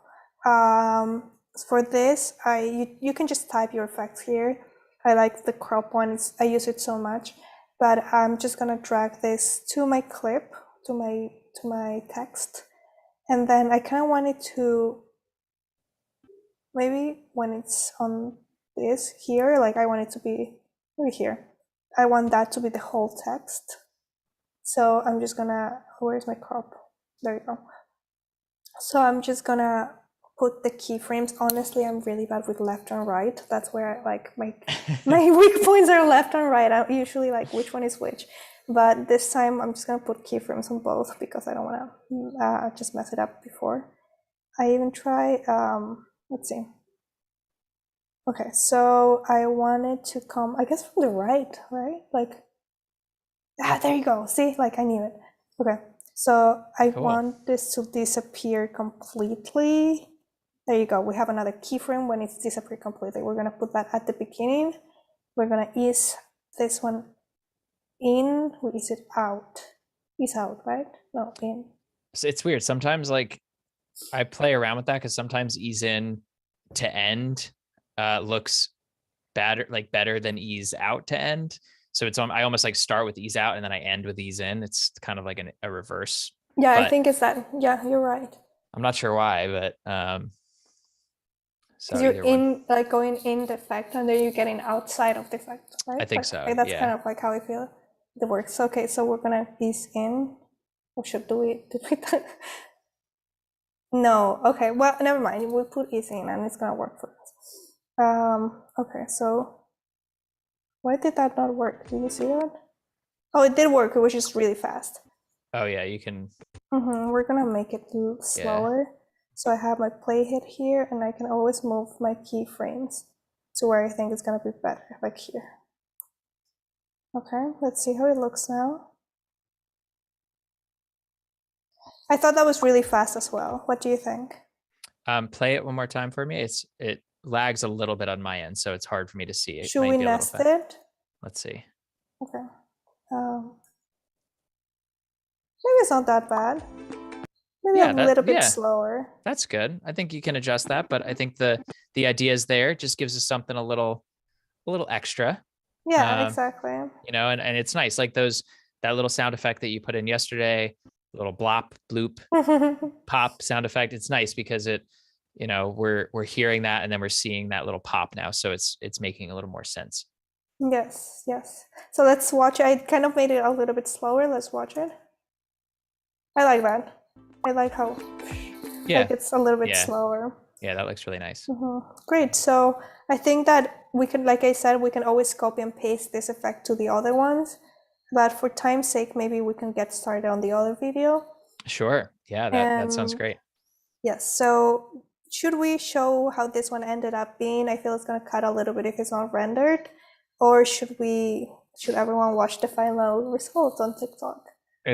For this, you can just type your effects here. I like the crop ones. I use it so much, but I'm just gonna drag this to my clip, to my text, and then I kind of want it to, maybe when it's on this here, like I want it to be maybe here. I want that to be the whole text. So I'm just gonna, where's my crop? There you go. So I'm just gonna put the keyframes. Honestly, I'm really bad with left and right. That's where I like my weak points are left and right. I'm usually like which one is which. But this time I'm just gonna put keyframes on both because I don't wanna just mess it up before. I even try let's see. Okay, so I wanted to come, I guess from the right? Like, there you go. See, like I knew it. Okay, so I want this to disappear completely. There you go. We have another keyframe when it's disappeared completely. We're gonna put that at the beginning. We're gonna ease this one in. We ease it out. Ease out, right? No, in. So it's weird. Sometimes like I play around with that because sometimes ease in to end looks better than ease out to end. So it's I almost like start with ease out and then I end with ease in. It's kind of like a reverse. Yeah, I think it's that. Yeah, you're right. I'm not sure why, but so you're in like going in the effect and then you're getting outside of the effect, right? I think like, so. Like that's kind of like how I feel it works. Okay, so we're gonna ease in. Or should do we that? No, okay, well, never mind. We'll put ease in and it's gonna work for us. Okay, so why did that not work? Did you see that? Oh, it did work. It was just really fast. Oh yeah, you can. We're gonna make it slower. Yeah. So I have my playhead here and I can always move my keyframes to where I think it's gonna be better, like here. Okay, let's see how it looks now. I thought that was really fast as well. What do you think? Play it one more time for me. It lags a little bit on my end, so it's hard for me to see. It Should we nest it? Let's see. Okay. Maybe it's not that bad. Maybe a little bit slower. That's good. I think you can adjust that, but I think the idea is there. It just gives us something a little extra. Yeah, exactly. You know, and it's nice. Like that little sound effect that you put in yesterday, little blop, bloop, pop sound effect. It's nice because it, you know, we're hearing that and then we're seeing that little pop now. So it's making a little more sense. Yes, yes. So let's watch it. I kind of made it a little bit slower. Let's watch it. I like that. I like how like it's a little bit slower. Yeah, that looks really nice. Great. So I think that we can, like I said, we can always copy and paste this effect to the other ones. But for time's sake, maybe we can get started on the other video. Sure. Yeah, that sounds great. Yes. So should we show how this one ended up being? I feel it's going to cut a little bit if it's not rendered. Or should everyone watch the final results on TikTok?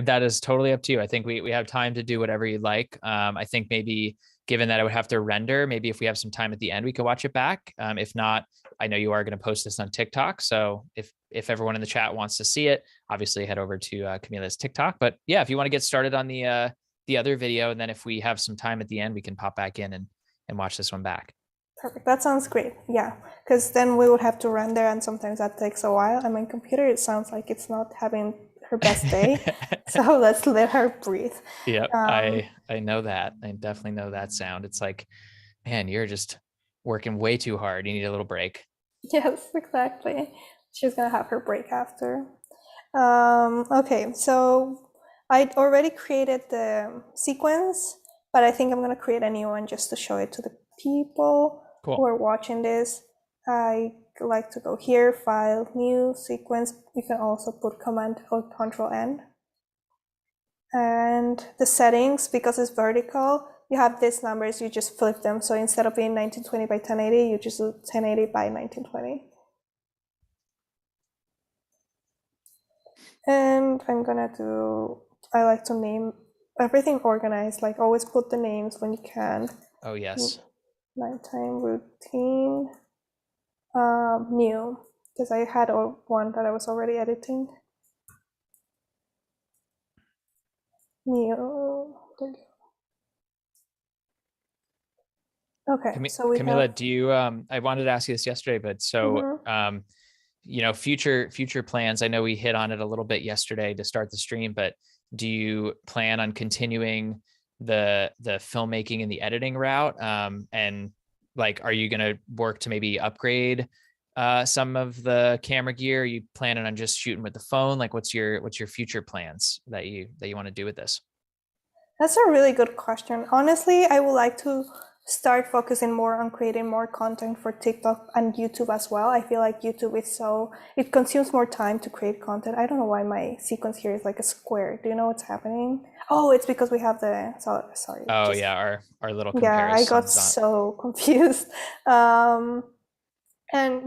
That is totally up to you. I think we have time to do whatever you'd like. I think maybe given that I would have to render, maybe if we have some time at the end, we could watch it back. If not, I know you are going to post this on TikTok. So if everyone in the chat wants to see it, obviously head over to Camila's TikTok. But yeah, if you want to get started on the other video, and then if we have some time at the end, we can pop back in and watch this one back. Perfect. That sounds great. Yeah, because then we would have to render, and sometimes that takes a while. And my computer, it sounds like it's not having her best day. So let's let her breathe. Yeah, I know that. I definitely know that sound. It's like, man, you're just working way too hard. You need a little break. Yes, exactly. She's gonna have her break after. Okay, so I already created the sequence, but I think I'm gonna create a new one just to show it to the people who are watching this. I like to go here, file, new, sequence. You can also put Command or Control N. And the settings, because it's vertical, you have these numbers, you just flip them. So instead of being 1920 by 1080, you just do 1080 by 1920. And I'm gonna I like to name everything organized, like always put the names when you can. Oh, yes. Nighttime routine, new, because I had one that I was already editing. New. Okay, so Camila, do you? I wanted to ask you this yesterday, but so you know, future plans. I know we hit on it a little bit yesterday to start the stream, but do you plan on continuing the filmmaking and the editing route? And like, are you going to work to maybe upgrade some of the camera gear? Are you planning on just shooting with the phone? Like, what's your future plans that you want to do with this? That's a really good question. Honestly, I would like to start focusing more on creating more content for TikTok and YouTube as well. I feel like YouTube is it consumes more time to create content. I don't know why my sequence here is like a square. Do you know what's happening? Oh, it's because we have sorry. Oh yeah, our little Yeah, I got comparisons on. so confused. And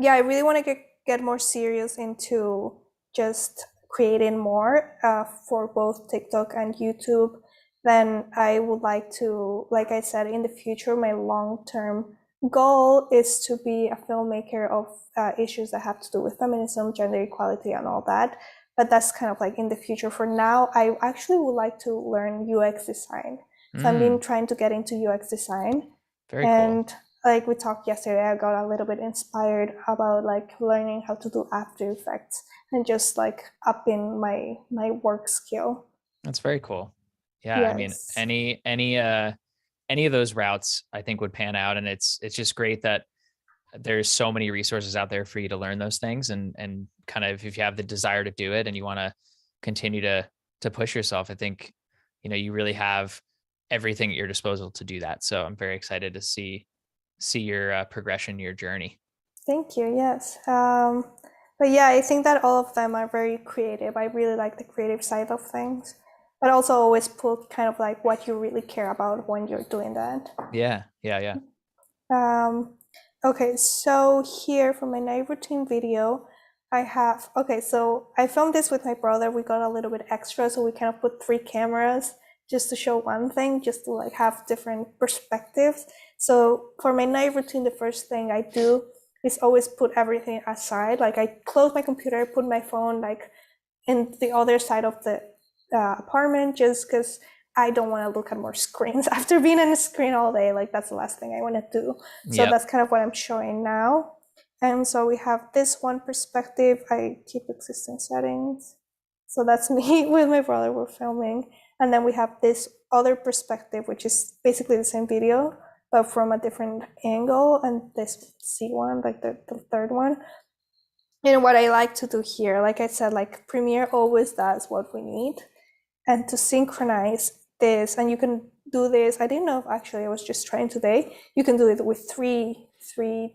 yeah, I really want to get more serious into just creating more for both TikTok and YouTube. Then I would like to, like I said, in the future, my long-term goal is to be a filmmaker of issues that have to do with feminism, gender equality, and all that. But that's kind of like in the future. For now, I actually would like to learn UX design. So I've been trying to get into UX design. Very and cool. like we talked yesterday, I got a little bit inspired about like learning how to do After Effects and just like upping my work skill. That's very cool. Yeah, I mean, Yes. any of those routes I think would pan out, and it's just great that there's so many resources out there for you to learn those things, and kind of if you have the desire to do it and you want to continue to push yourself, I think you really have everything at your disposal to do that. So I'm very excited to see your progression, your journey. Thank you. Yes. But yeah, I think that all of them are very creative. I really like the creative side of things, but also always put kind of like what you really care about when you're doing that. Yeah, yeah, yeah. Okay, so here for my night routine video, so I filmed this with my brother. We got a little bit extra, so we kind of put 3 cameras just to show one thing, just to like have different perspectives. So for my night routine, the first thing I do is always put everything aside. Like I close my computer, put my phone like in the other side of the apartment, just because I don't want to look at more screens after being on a screen all day. Like that's the last thing I want to do. So Yep. that's kind of what I'm showing now. And so we have this one perspective. I keep existing settings. So that's me with my brother, we're filming. And then we have this other perspective, which is basically the same video, but from a different angle. And this C1, like the third one. What I like to do here, like I said, like Premiere always does what we need. And to synchronize this, and you can do this, I didn't know if actually I was just trying today, you can do it with three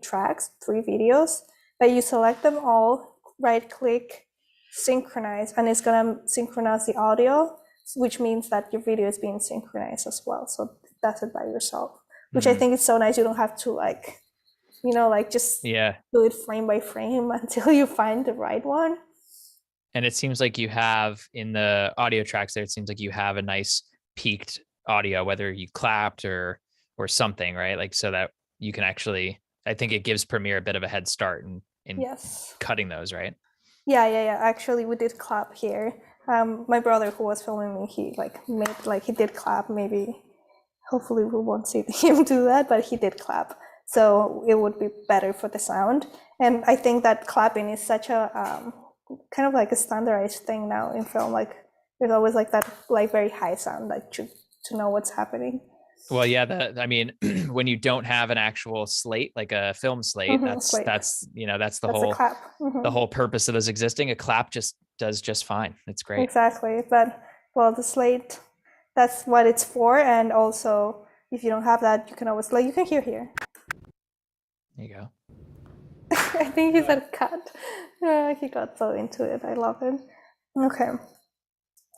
tracks, 3 videos, but you select them all, right click, synchronize, and it's gonna synchronize the audio, which means that your video is being synchronized as well. So that's it by yourself, which I think is so nice. You don't have to like, just do it frame by frame until you find the right one. And it seems like you have in the audio tracks there, it seems like you have a nice peaked audio, whether you clapped or something, right? Like so that you can actually, I think it gives Premiere a bit of a head start in Yes. cutting those, right? Yeah. Actually, we did clap here. My brother who was filming me, he he did clap. Maybe, hopefully we won't see him do that, but he did clap. So it would be better for the sound. And I think that clapping is such a kind of like a standardized thing now in film. Like there's always like that like very high sound like to know what's happening. Well, yeah, I mean, when you don't have an actual slate, like a film slate, that's the whole clap. The whole purpose of those existing. A clap just does just fine. It's great. Exactly. But well, the slate, that's what it's for. And also if you don't have that, you can always you can hear here. There you go. I think he said cut. He got so into it. I love it. Okay.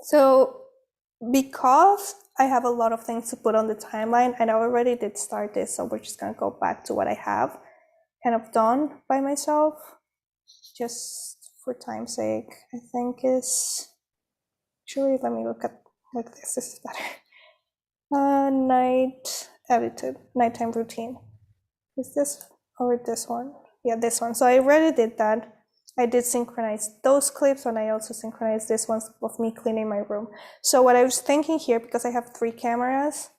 So because I have a lot of things to put on the timeline, and I already did start this, so we're just going to go back to what I have kind of done by myself, just for time's sake. I think is, actually, let me look at like this is better. Night edited, nighttime routine. Is this or this one? Yeah, this one. So I already did that. I did synchronize those clips, and I also synchronized this one of me cleaning my room. So what I was thinking here, because I have 3 cameras,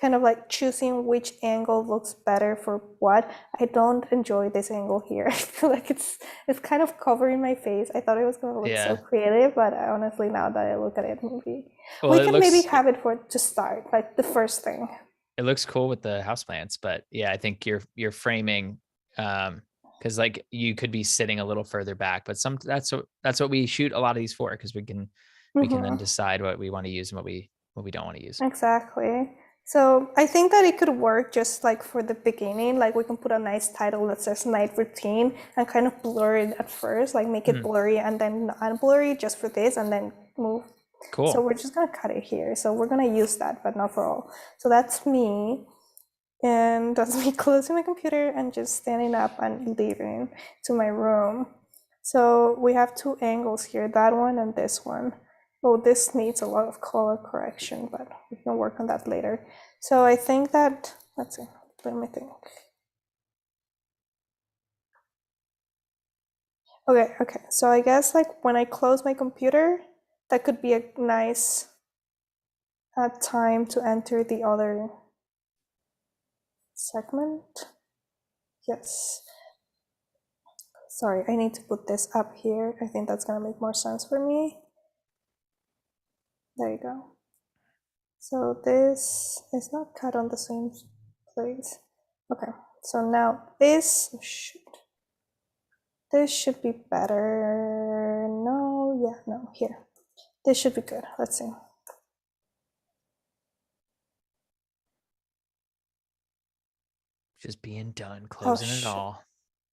kind of like choosing which angle looks better for what. I don't enjoy this angle here. I feel like it's kind of covering my face. I thought it was going to look so creative, but honestly, now that I look at it, maybe we can maybe have it to start, like the first thing. It looks cool with the houseplants, but yeah, I think you're framing, because like you could be sitting a little further back, but that's what we shoot a lot of these for, because we can then decide what we want to use and what we don't want to use. Exactly. So I think that it could work just like for the beginning, like we can put a nice title that says night routine and kind of blur it at first, like make it blurry and then unblurry just for this and then move. Cool. So we're just gonna cut it here. So we're gonna use that, but not for all. So that's me. And that's me closing my computer and just standing up and leaving to my room. So we have two angles here, that one and this one. Oh, this needs a lot of color correction, but we can work on that later. So I think that, let's see, let me think. Okay, so I guess like when I close my computer, that could be a nice time to enter the other segment. Yes. Sorry, I need to put this up here. I think that's gonna make more sense for me. There you go. So this is not cut on the same place. Okay, so now this should be better. No, yeah, no, here. This should be good. Let's see. Just being done, closing it all.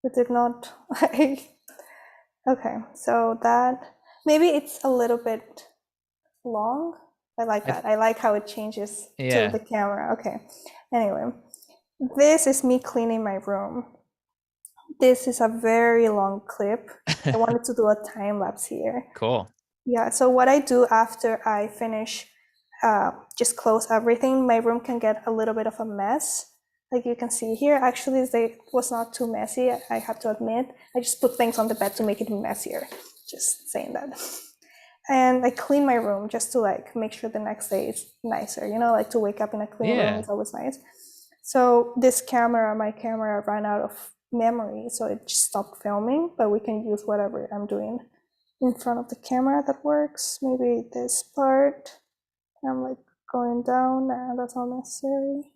We did not. Okay, so that maybe it's a little bit long. I like that. I like how it changes to the camera. Okay. Anyway, this is me cleaning my room. This is a very long clip. I wanted to do a time lapse here. Cool. Yeah, so what I do after I finish, just close everything, my room can get a little bit of a mess. Like you can see here, actually it was not too messy, I have to admit. I just put things on the bed to make it messier, just saying that. And I clean my room just to like make sure the next day is nicer, you know, like to wake up in a clean room is always nice. So this camera, my camera ran out of memory, so it just stopped filming, but we can use whatever I'm doing in front of the camera that works. Maybe this part, I'm like going down, that's not necessary.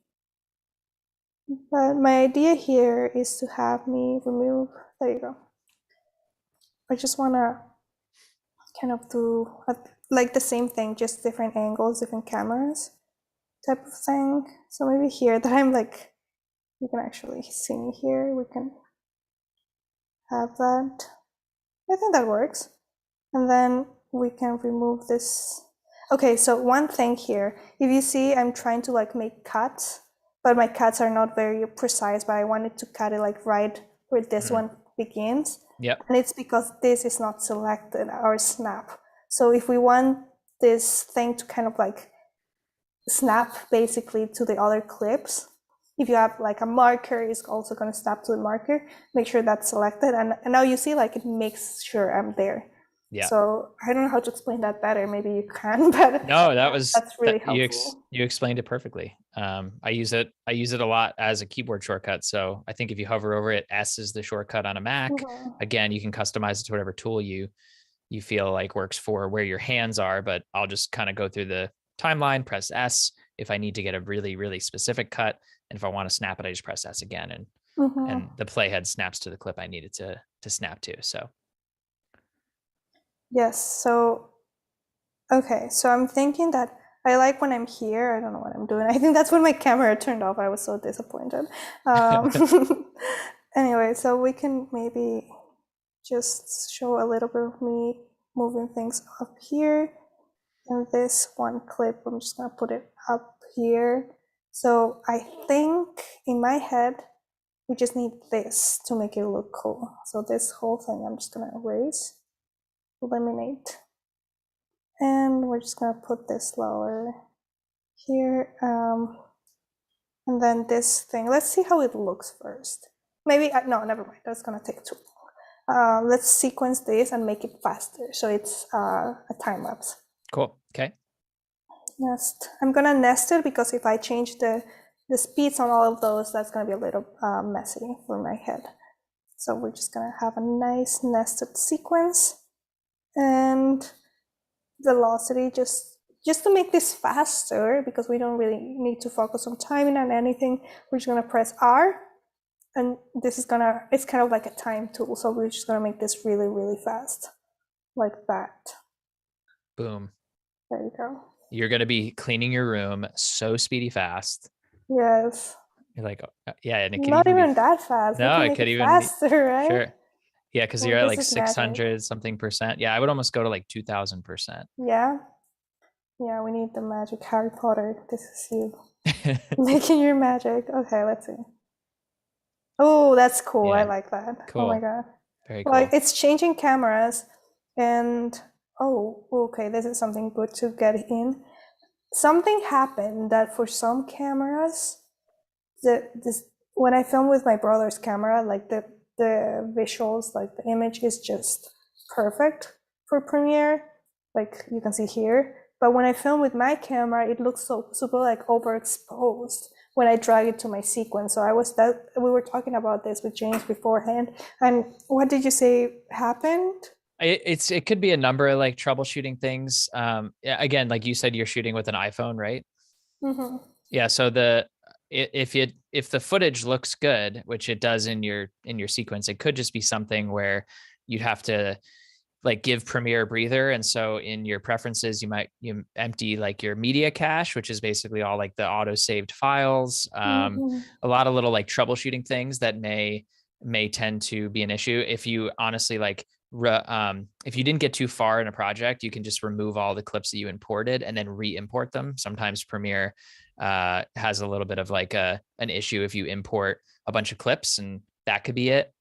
But my idea here is to have me remove, there you go. I just wanna kind of do like the same thing, just different angles, different cameras type of thing. So maybe here that I'm like, you can actually see me here, we can have that. I think that works. And then we can remove this. Okay, so one thing here, if you see, I'm trying to like make cuts, but my cuts are not very precise, but I wanted to cut it like right where this one begins. Yep. And it's because this is not selected, our snap. So if we want this thing to kind of like snap basically to the other clips, if you have like a marker, it's also going to snap to the marker, make sure that's selected. And now you see like it makes sure I'm there. Yeah. So I don't know how to explain that better. Maybe you can, but no, that's really helpful. You explained it perfectly. I use it a lot as a keyboard shortcut. So I think if you hover over it, S is the shortcut on a Mac. Again, you can customize it to whatever tool you feel like works for where your hands are, but I'll just kind of go through the timeline, press S if I need to get a really, really specific cut. And if I want to snap it, I just press S again, and the playhead snaps to the clip I need it to snap to. So yes, so okay, so I'm thinking that I like when I'm here, I don't know what I'm doing. I think that's when my camera turned off. I was so disappointed. Anyway, so we can maybe just show a little bit of me moving things up here. And this one clip, I'm just gonna put it up here. So I think in my head, we just need this to make it look cool. So this whole thing, I'm just gonna erase, eliminate. And we're just gonna put this lower here. And then this thing, let's see how it looks first. Maybe, no, never mind, that's gonna take too long. Let's sequence this and make it faster. So it's a time lapse. Cool, okay. Nest. I'm gonna nest it because if I change the speeds on all of those, that's gonna be a little messy for my head. So we're just gonna have a nice nested sequence and velocity just to make this faster, because we don't really need to focus on timing and anything. We're just gonna press R, and this is gonna, it's kind of like a time tool. So we're just gonna make this really, really fast, like that. Boom. There you go. You're going to be cleaning your room so speedy fast. Yes. You're like, yeah, and it could Not even be, even that fast. We no, can it make could it even be, faster, right? sure. Yeah, because Well, you're at this like is magic. 600 something percent. Yeah, I would almost go to like 2000%. Yeah. Yeah, we need the magic. Harry Potter, this is you making your magic. Okay, let's see. Oh, that's cool. I Yeah, like that. Oh my cool. God. Very Like cool. it's changing cameras and oh, okay, this is something good to get in. Something happened that for some cameras, this when I film with my brother's camera, like the visuals, like the image is just perfect for Premiere, like you can see here. But when I film with my camera, it looks so super like overexposed when I drag it to my sequence. So we were talking about this with James beforehand. And what did you say happened? It could be a number of like troubleshooting things. Again, like you said, you're shooting with an iPhone, right? Mm-hmm. Yeah. So if the footage looks good, which it does in your sequence, it could just be something where you'd have to like give Premiere a breather. And so in your preferences, you empty like your media cache, which is basically all like the auto saved files. Mm-hmm. A lot of little like troubleshooting things that may tend to be an issue. If you honestly like, if you didn't get too far in a project, you can just remove all the clips that you imported and then re-import them. Sometimes Premiere has a little bit of like an issue if you import a bunch of clips, and that could be it.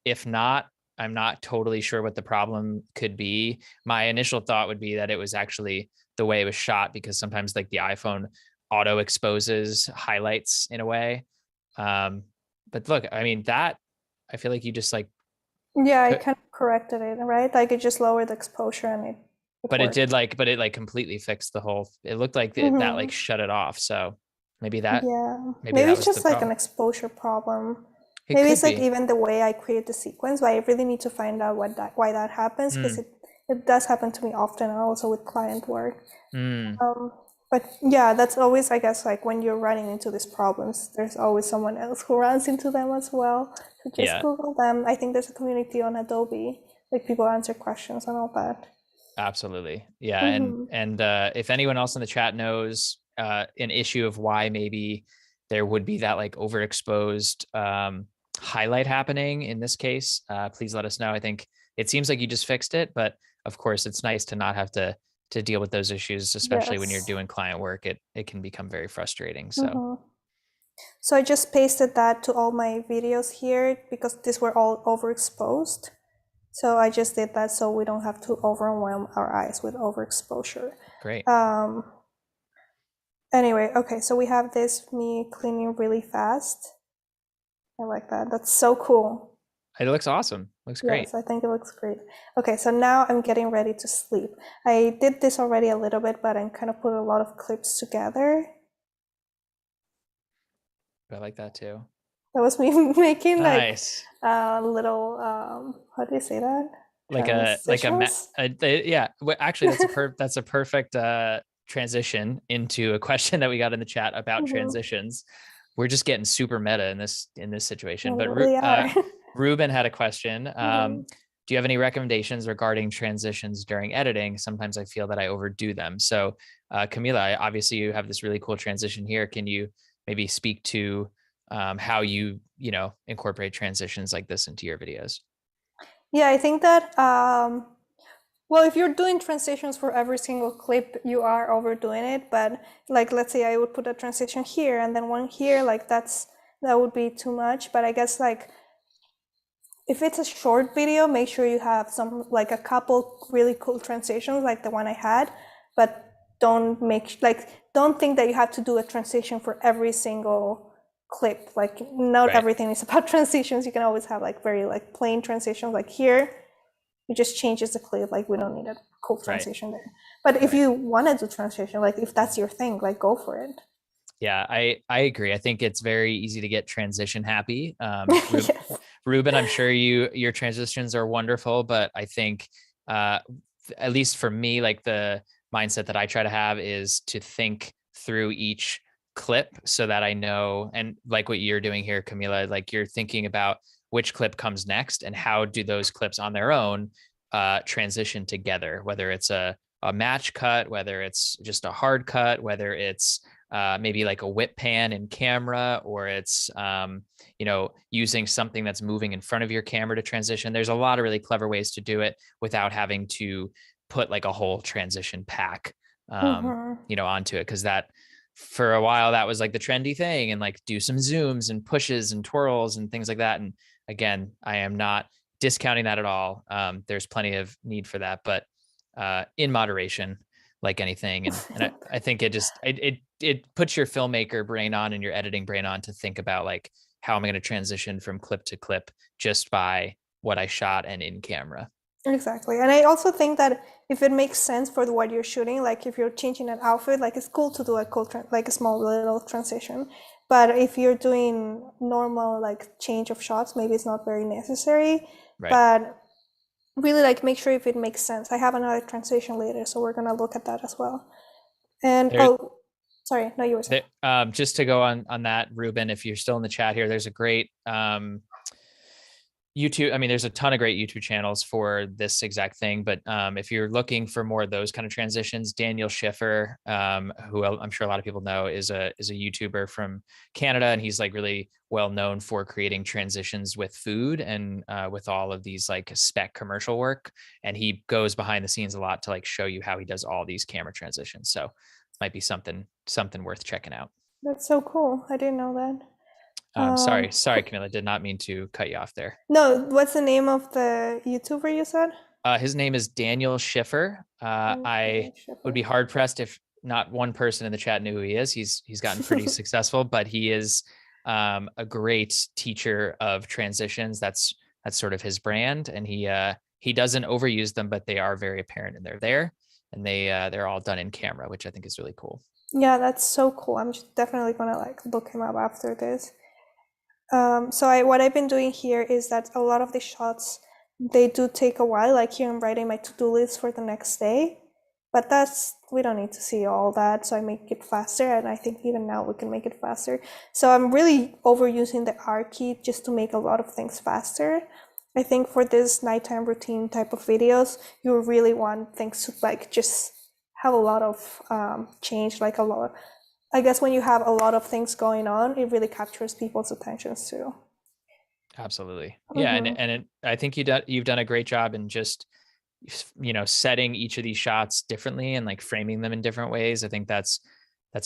If not, I'm not totally sure what the problem could be. My initial thought would be that it was actually the way it was shot, because sometimes like the iPhone auto exposes highlights in a way. But look, I mean, that I feel like you just like Yeah, I could, kind of corrected it, right? Like it just lowered the exposure and it but it did worked. like, but it like completely fixed the whole, it looked like that like Mm-hmm. shut it off. So maybe Yeah, maybe maybe that it's was the just like an problem. exposure problem. It Maybe could it's like be. even the way I create the sequence, but I really need to find out why that happens because Mm, it does happen to me often and also with client work. mm, Um, but yeah, that's always, I guess, like when you're running into these problems, there's always someone else who runs into them as well. So just yeah. Google them. I think there's a community on Adobe, like people answer questions and all that. Absolutely. Yeah. Mm-hmm. And if anyone else in the chat knows an issue of why maybe there would be that like overexposed highlight happening in this case, please let us know. I think it seems like you just fixed it, but of course it's nice to not have to deal with those issues, especially when you're Yes. doing client work. It can become very frustrating. So Mm-hmm. So I just pasted that to all my videos here because these were all overexposed. So I just did that so we don't have to overwhelm our eyes with overexposure. great. Um, anyway, okay, so we have this me cleaning really fast. I like that. That's so cool. It looks awesome. Looks great. Yes, I think it looks great. Okay, so now I'm getting ready to sleep. I did this already a little bit, but I kind of put a lot of clips together. I like that too. That was me making like Nice. little, how do you say that? Like Transitions? yeah. Actually, that's a perfect transition into a question that we got in the chat about Mm-hmm. transitions. We're just getting super meta in this Yeah, situation. we But really are. Ruben had a question. Mhm. Do you have any recommendations regarding transitions during editing? Sometimes I feel that I overdo them. So, Camila, obviously you have this really cool transition here. Can you maybe speak to how you know incorporate transitions like this into your videos? Yeah, I think that, well, if you're doing transitions for every single clip, you are overdoing it. But like, let's say I would put a transition here and then one here, like that would be too much. But I guess like if it's a short video, make sure you have some like a couple really cool transitions like the one I had, but don't think that you have to do a transition for every single clip. Like not Right. everything is about transitions. You can always have like very like plain transitions like here. It just changes the clip, like we don't need a cool Right. transition there. But if Right. you want to do transition, like if that's your thing, like go for it. Yeah, I agree. I think it's very easy to get transition happy. Yes. Ruben, I'm sure your transitions are wonderful, but I think uh, at least for me, like the mindset that I try to have is to think through each clip so that I know, and like what you're doing here, Camila, like you're thinking about which clip comes next and how do those clips on their own transition together, whether it's a match cut, whether it's just a hard cut, whether it's maybe like a whip pan in camera, or it's using something that's moving in front of your camera to transition. There's a lot of really clever ways to do it without having to put like a whole transition pack onto it, because that for a while that was like the trendy thing, and like do some zooms and pushes and twirls and things like that. And again, I am not discounting that at all. There's plenty of need for that, but in moderation, like anything. And I think it puts your filmmaker brain on and your editing brain on to think about like, how am I going to transition from clip to clip just by what I shot and in camera. Exactly. And I also think that if it makes sense for what you're shooting, like if you're changing an outfit, like it's cool to do like a small little transition. But if you're doing normal like change of shots, maybe it's not very necessary. Right. But really like make sure if it makes sense. I have another transition later, so we're gonna look at that as well. And sorry, no, you were saying. Just to go on that, Ruben, if you're still in the chat here, there's a great YouTube. I mean, there's a ton of great YouTube channels for this exact thing, but if you're looking for more of those kind of transitions, Daniel Schiffer, who I'm sure a lot of people know, is a YouTuber from Canada, and he's like really well known for creating transitions with food and with all of these like spec commercial work. And he goes behind the scenes a lot to like show you how he does all these camera transitions. So it might be something worth checking out. That's so cool. I didn't know that. Sorry, Camila, did not mean to cut you off there. No, what's the name of the YouTuber you said? His name is Daniel Schiffer. I would be hard pressed if not one person in the chat knew who he is. He's gotten pretty successful, but he is a great teacher of transitions. That's sort of his brand, and he doesn't overuse them, but they are very apparent and they're there, and they're all done in camera, which I think is really cool. Yeah, that's so cool. I'm definitely gonna like look him up after this. So what I've been doing here is that a lot of the shots, they do take a while. Like here I'm writing my to-do list for the next day, but we don't need to see all that. So I make it faster, and I think even now we can make it faster. So I'm really overusing the R key just to make a lot of things faster. I think for this nighttime routine type of videos, you really want things to like just have a lot of change, like a lot. I guess when you have a lot of things going on, it really captures people's attentions too. Absolutely. Yeah. And I think you've done a great job in just, setting each of these shots differently and like framing them in different ways. I think that's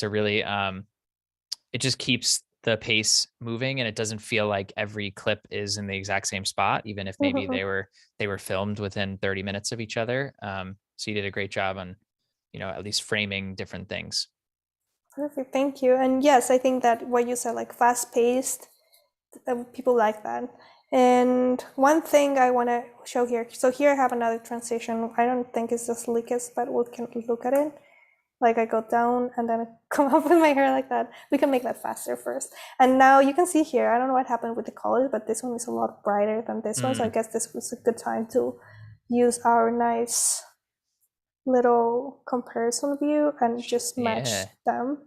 a really, it just keeps the pace moving, and it doesn't feel like every clip is in the exact same spot, even if maybe they were filmed within 30 minutes of each other. So you did a great job on, at least framing different things. Perfect, thank you. And yes, I think that what you said, like fast-paced, people like that. And one thing I want to show here, so here I have another transition. I don't think it's the slickest, but we can look at it. Like I go down and then I come up with my hair like that. We can make that faster first. And now you can see here, I don't know what happened with the colors, but this one is a lot brighter than this one. So I guess this was a good time to use our nice little comparison view and just match them.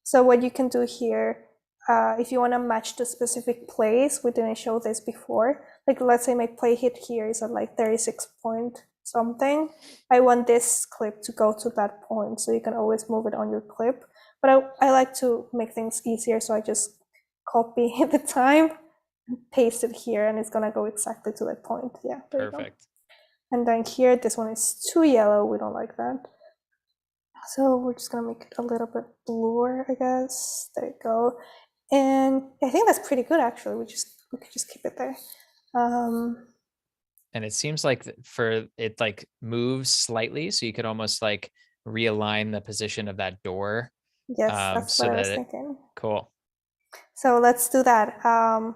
So what you can do here, if you want to match the specific place, we didn't show this before. Like let's say my playhead here is at like 36 point something. I want this clip to go to that point, so you can always move it on your clip. But I like to make things easier, so I just copy the time, paste it here, and it's gonna go exactly to that point. Yeah, there perfect. You go. And then here, this one is too yellow. We don't like that. So we're just gonna make it a little bit bluer, I guess. There you go. And I think that's pretty good, actually. We could just keep it there. And it seems like it like moves slightly, so you could almost like realign the position of that door. Yes, that's what I was thinking. Cool. So let's do that. I'm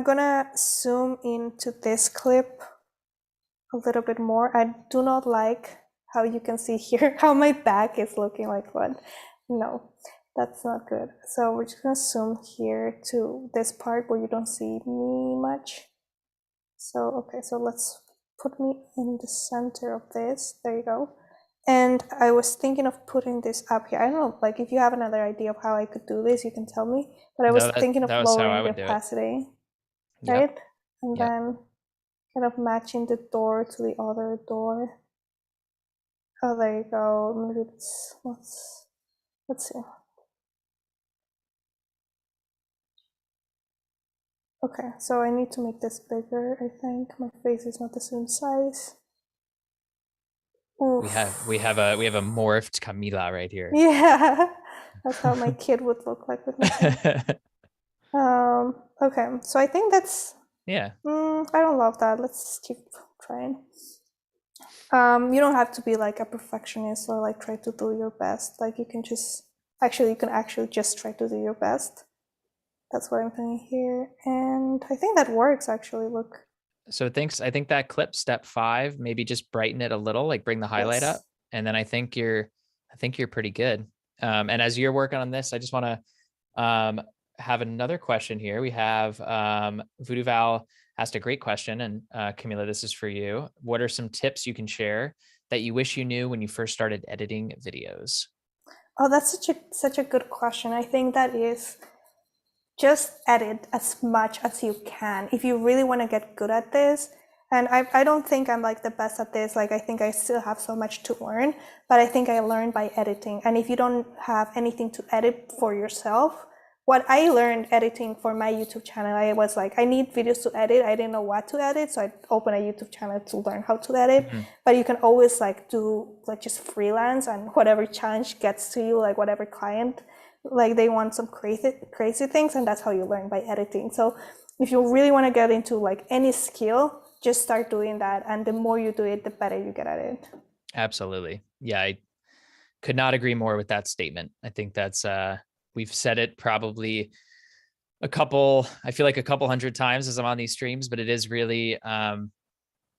gonna zoom into this clip a little bit more. I do not like how you can see here how my back is looking like what. No, that's not good. So we're just gonna zoom here to this part where you don't see me much. So, okay, so let's put me in the center of this. There you go. And I was thinking of putting this up here. I don't know, like if you have another idea of how I could do this, you can tell me. But I was thinking of lowering the opacity, right? And then kind of matching the door to the other door. Oh, there you go. Maybe let's see. Okay, so I need to make this bigger, I think. My face is not the same size. We have a morphed Camila right here. Yeah, that's how my kid would look like with my son. Okay, so I think that's, Yeah. I don't love that. Let's keep trying. You don't have to be like a perfectionist or like try to do your best. Like you can actually just try to do your best. That's what I'm doing here. And I think that works actually, look. So I think that clip, step 5, maybe just brighten it a little, like bring the highlight Yes. up. And then I think you're pretty good. And as you're working on this, I just want to have another question here. We have Voodoo Val asked a great question. And Camila, this is for you. What are some tips you can share that you wish you knew when you first started editing videos? Oh, that's such a good question. I think that is just edit as much as you can if you really want to get good at this. And I don't think I'm like the best at this. Like I think I still have so much to learn, but I think I learned by editing. And if you don't have anything to edit for yourself, what I learned editing for my YouTube channel, I was like, I need videos to edit. I didn't know what to edit, so I opened a YouTube channel to learn how to edit. Mm-hmm. But you can always like do like just freelance, and whatever challenge gets to you, like whatever client, like they want some crazy things, and that's how you learn, by editing. So if you really want to get into like any skill, just start doing that, and the more you do it, the better you get at it. Absolutely. Yeah, I could not agree more with that statement. I think that's we've said it probably I feel like a couple hundred times as I'm on these streams, but it is really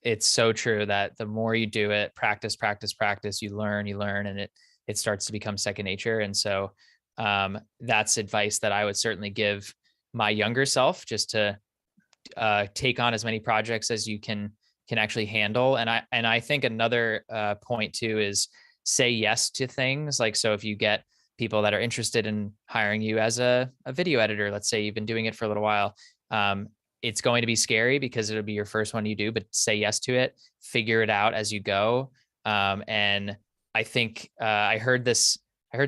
it's so true that the more you do it, practice, you learn, and it starts to become second nature. And so that's advice that I would certainly give my younger self, just to take on as many projects as you can actually handle. And I think another point too is say yes to things. Like, so if you get people that are interested in hiring you as a video editor, let's say you've been doing it for a little while, it's going to be scary because it'll be your first one you do, but say yes to it, figure it out as you go. And I think I heard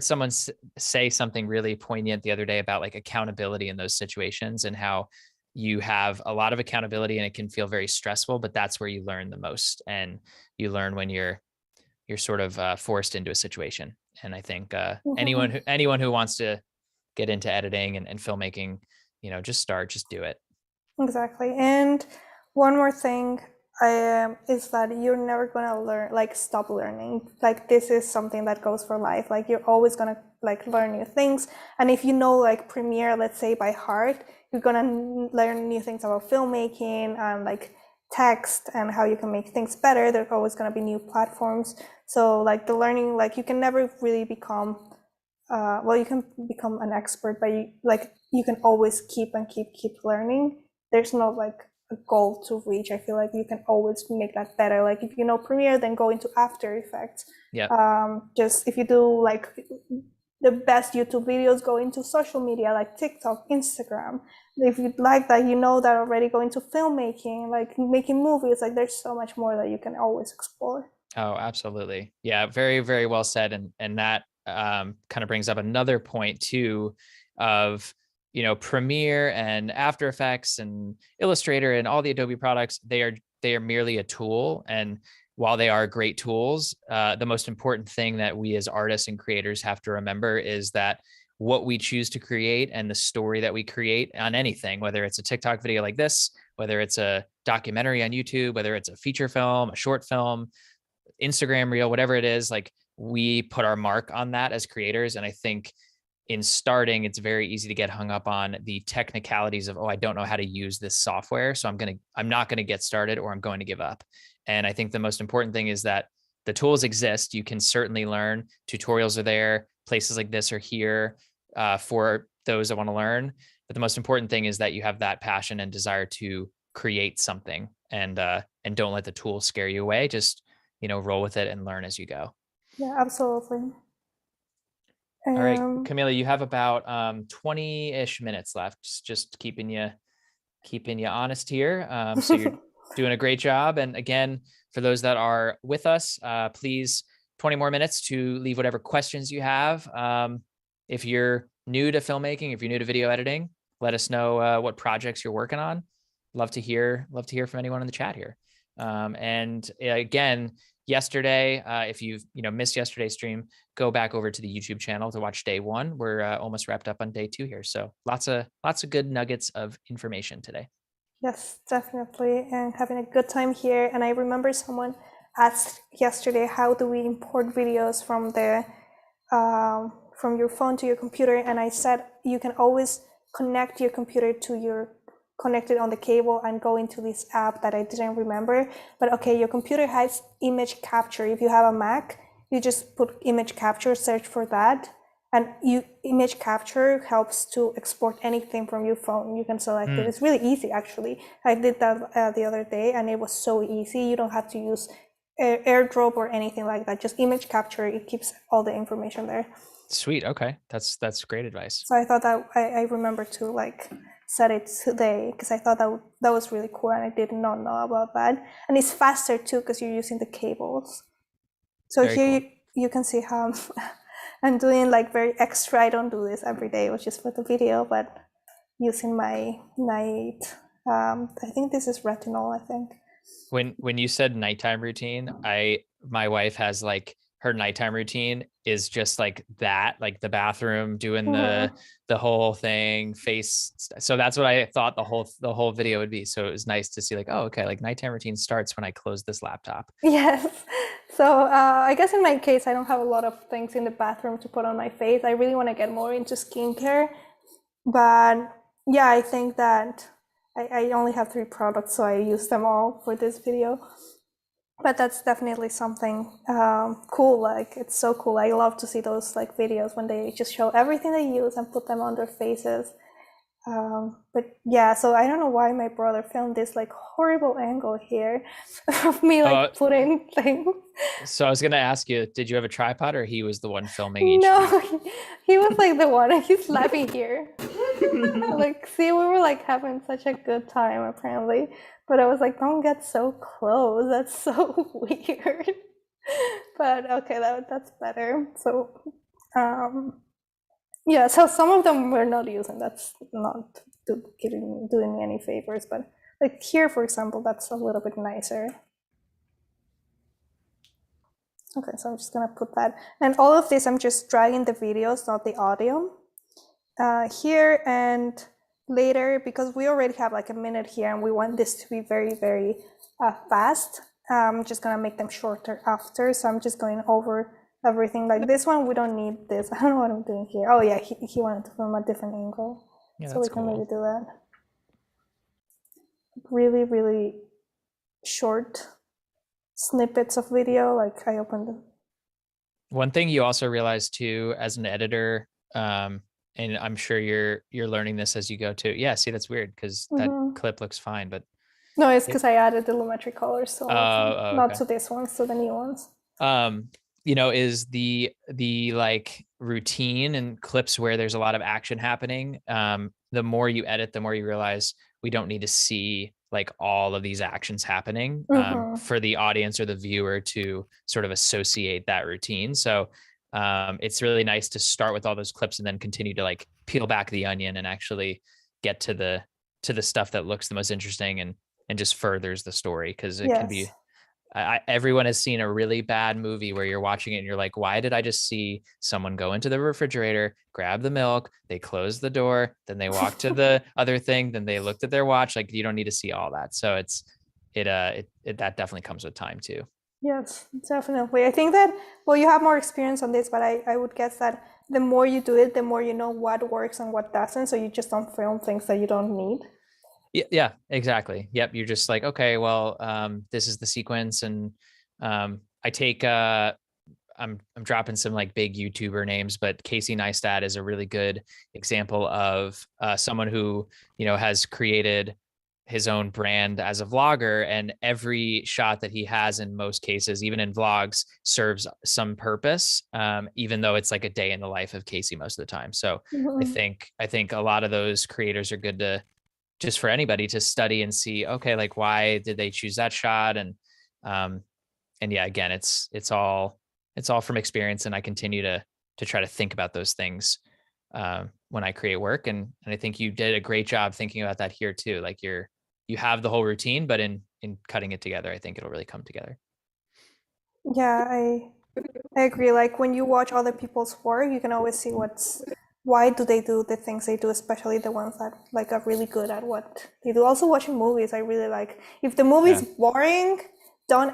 someone say something really poignant the other day about like accountability in those situations, and how you have a lot of accountability and it can feel very stressful, but that's where you learn the most. And you learn when you're sort of forced into a situation. And I think anyone who wants to get into editing and filmmaking, just do it. Exactly. And one more thing, is that you're never gonna stop learning. Like this is something that goes for life. Like you're always gonna like learn new things. And if you know like Premiere, let's say by heart, you're gonna learn new things about filmmaking and like text and how you can make things better. There's always gonna be new platforms. So like the learning, like you can never really become you can become an expert, but you can always keep learning. There's no like a goal to reach. I feel like you can always make that better. Like if you know Premiere, then go into After Effects. Yeah. Just if you do like the best YouTube videos, go into social media like TikTok, Instagram. If you like that, that already, go into filmmaking, like making movies. Like there's so much more that you can always explore. Oh, absolutely. Yeah. Very, very well said. And that kind of brings up another point too, of, Premiere and After Effects and Illustrator and all the Adobe products. They are merely a tool. And while they are great tools, the most important thing that we as artists and creators have to remember is that what we choose to create and the story that we create on anything, whether it's a TikTok video like this, whether it's a documentary on YouTube, whether it's a feature film, a short film, Instagram reel, whatever it is, like we put our mark on that as creators. And I think in starting, it's very easy to get hung up on the technicalities of, oh, I don't know how to use this software, so I'm not going to get started, or I'm going to give up. And I think the most important thing is that the tools exist. You can certainly learn. Tutorials are there. Places like this are here for those that want to learn. But the most important thing is that you have that passion and desire to create something, and don't let the tools scare you away. Just roll with it and learn as you go. Yeah, absolutely. All right, Camila, you have about 20-ish minutes left. Just keeping you honest here. So you're doing a great job. And again, for those that are with us, please 20 more minutes to leave whatever questions you have. If you're new to filmmaking, if you're new to video editing, let us know what projects you're working on. Love to hear from anyone in the chat here. And again, yesterday, if you've missed yesterday's stream, go back over to the YouTube channel to watch day 1. We're almost wrapped up on day 2 here. So lots of good nuggets of information today. Yes, definitely. And having a good time here. And I remember someone asked yesterday, how do we import videos from the from your phone to your computer? And I said, you can always connect your computer to connect it on the cable and go into this app that I didn't remember. But okay, your computer has image capture. If you have a Mac, you just put image capture, search for that. And image capture helps to export anything from your phone. You can select it. It's really easy, actually. I did that the other day, and it was so easy. You don't have to use AirDrop or anything like that. Just image capture. It keeps all the information there. Sweet. Okay, that's great advice. So I thought that I remember to set it today, because I thought that was really cool, and I did not know about that. And it's faster too, because you're using the cables. So very here cool. you can see how I'm doing very extra. I don't do this every day, which is for the video, but using my night, I think this is retinol, I think. When you said nighttime routine, my wife has her nighttime routine is just that, the bathroom, doing the whole thing, face. So that's what I thought the whole video would be. So it was nice to see oh, okay, nighttime routine starts when I close this laptop. Yes. So I guess in my case, I don't have a lot of things in the bathroom to put on my face. I really want to get more into skincare. But yeah, I think that I only have 3 products, so I use them all for this video. But that's definitely something cool. It's so cool. I love to see those videos when they just show everything they use and put them on their faces. But yeah, so I don't know why my brother filmed this horrible angle here of me putting things. So I was gonna ask you, did you have a tripod, or he was the one filming each? No, he was the one, and he's laughing here. See, we were having such a good time apparently. But I was don't get so close. That's so weird. But okay, that's better. So, yeah. So some of them we're not using. That's not doing me any favors. But here, for example, that's a little bit nicer. Okay, so I'm just gonna put that. And all of this, I'm just dragging the videos, not the audio, here and later, because we already have a minute here and we want this to be very, very fast. I'm just gonna make them shorter after. So I'm just going over everything. This one, we don't need this. I don't know what I'm doing here. Oh yeah, he wanted to film a different angle. Yeah, so we can maybe do that. Really, really short snippets of video. I opened them. One thing you also realize too, as an editor, and I'm sure you're learning this as you go too. Yeah, see, that's weird because that clip looks fine, but no, it's because I added the Lumetri colors, so not to this one, to the new ones. Is the routine and clips where there's a lot of action happening. The more you edit, the more you realize we don't need to see all of these actions happening for the audience or the viewer to sort of associate that routine. So it's really nice to start with all those clips and then continue to peel back the onion and actually get to the stuff that looks the most interesting and just furthers the story, because it can be everyone has seen a really bad movie where you're watching it and you're like, why did I just see someone go into the refrigerator, grab the milk, they close the door, then they walk to the other thing, then they looked at their watch. You don't need to see all that. So that definitely comes with time too. Yes, definitely. I think that, well, you have more experience on this, but I would guess that the more you do it, the more you know what works and what doesn't. So you just don't film things that you don't need. Yeah, exactly. Yep. You're just okay, well, this is the sequence. And I take, I'm dropping some big YouTuber names, but Casey Neistat is a really good example of someone who, has created his own brand as a vlogger, and every shot that he has in most cases, even in vlogs, serves some purpose, even though it's a day in the life of Casey most of the time. So I think a lot of those creators are good to, just for anybody to study and see, okay, why did they choose that shot? And yeah, again, it's all it's all from experience, and I continue to try to think about those things when I create work. And I think you did a great job thinking about that here too. Like you have the whole routine, but in cutting it together, I think it'll really come together. Yeah, I agree. Like when you watch other people's work, you can always see why do they do the things they do, especially the ones that like are really good at what they do. Also watching movies, I really like, if the movie's boring, don't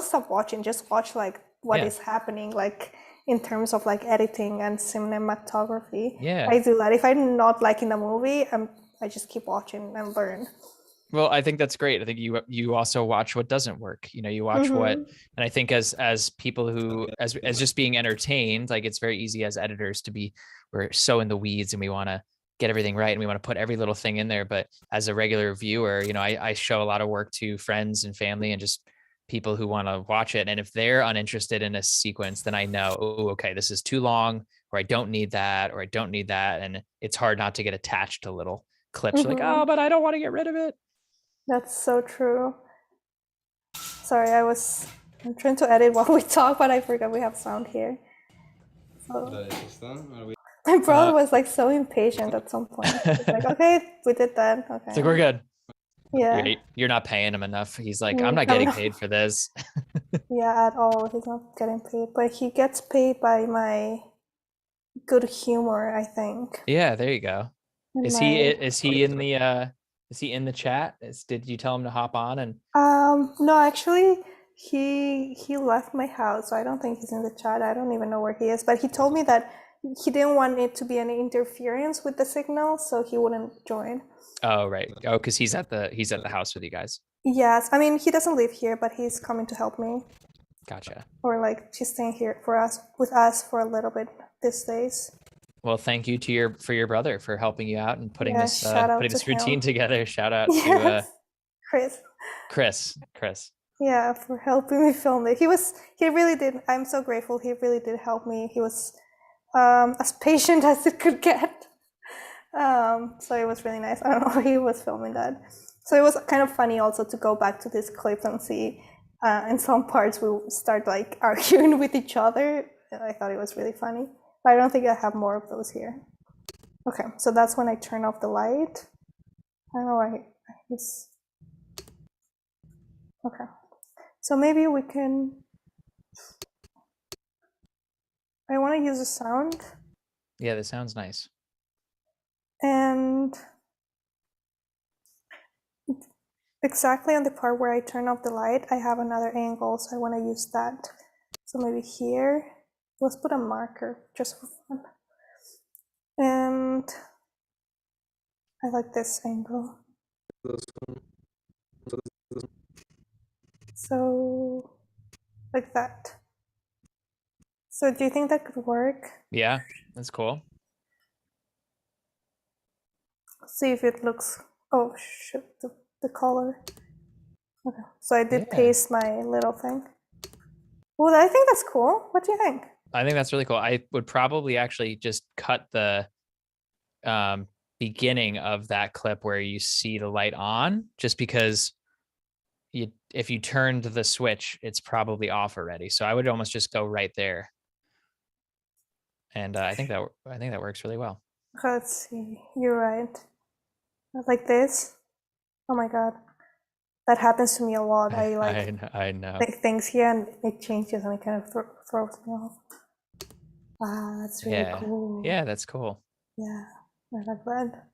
stop watching, just watch like what is happening, like in terms of like editing and cinematography. Yeah. I do that. If I'm not liking the movie, I just keep watching and learn. Well, I think that's great. I think you also watch what doesn't work. You know, you watch what, and I think as people who as just being entertained, like it's very easy as editors to be, we're so in the weeds and we want to get everything right and we want to put every little thing in there. But as a regular viewer, you know, I show a lot of work to friends and family and just people who want to watch it. And if they're uninterested in a sequence, then I know, oh, okay, this is too long, or I don't need that, or I don't need that. And it's hard not to get attached to little clips like, oh, but I don't want to get rid of it. That's so true. Sorry, I'm trying to edit while we talk, but I forgot we have sound here. So, my brother was like so impatient at some point. He's like, okay, we did that. Okay. It's like, we're good. Yeah. You're not paying him enough. He's like, I'm not getting paid for this. Yeah, at all. He's not getting paid, but he gets paid by my good humor, I think. Yeah, there you go. Is he in the chat? Did you tell him to hop on? And no, actually he left my house, so I don't think he's in the chat. I don't even know where he is, but he told me that he didn't want it to be any interference with the signal, so he wouldn't join. Oh, right. Oh, because he's at the house with you guys. Yes, I mean he doesn't live here, but he's coming to help me. Gotcha. Or like she's staying here with us for a little bit these days. Well, thank you to your brother for helping you out and putting this routine together. Shout out to Chris. Yeah, for helping me film it. He really did. I'm so grateful. He really did help me. He was as patient as it could get. So it was really nice. I don't know, he was filming that. So it was kind of funny also to go back to these clips and see in some parts we start like arguing with each other. I thought it was really funny. But I don't think I have more of those here. Okay, so that's when I turn off the light. I don't know why it's okay. So maybe we can. I want to use a sound. Yeah, that sounds nice. And exactly on the part where I turn off the light, I have another angle, so I want to use that. So maybe here, let's put a marker just for fun. And I like this angle. So like that. So do you think that could work? Yeah, that's cool. See if it looks, oh shit, the color. Okay, so I did paste my little thing. Well, I think that's cool. What do you think? I think that's really cool. I would probably actually just cut the beginning of that clip where you see the light on, just because if you turned the switch, it's probably off already. So I would almost just go right there. And I think that works really well. Let's see. You're right. Like this. Oh my god, that happens to me a lot. I know. Like things here and it changes and it kind of throws me off. Wow, that's really cool. Yeah, that's cool. Yeah, I like that.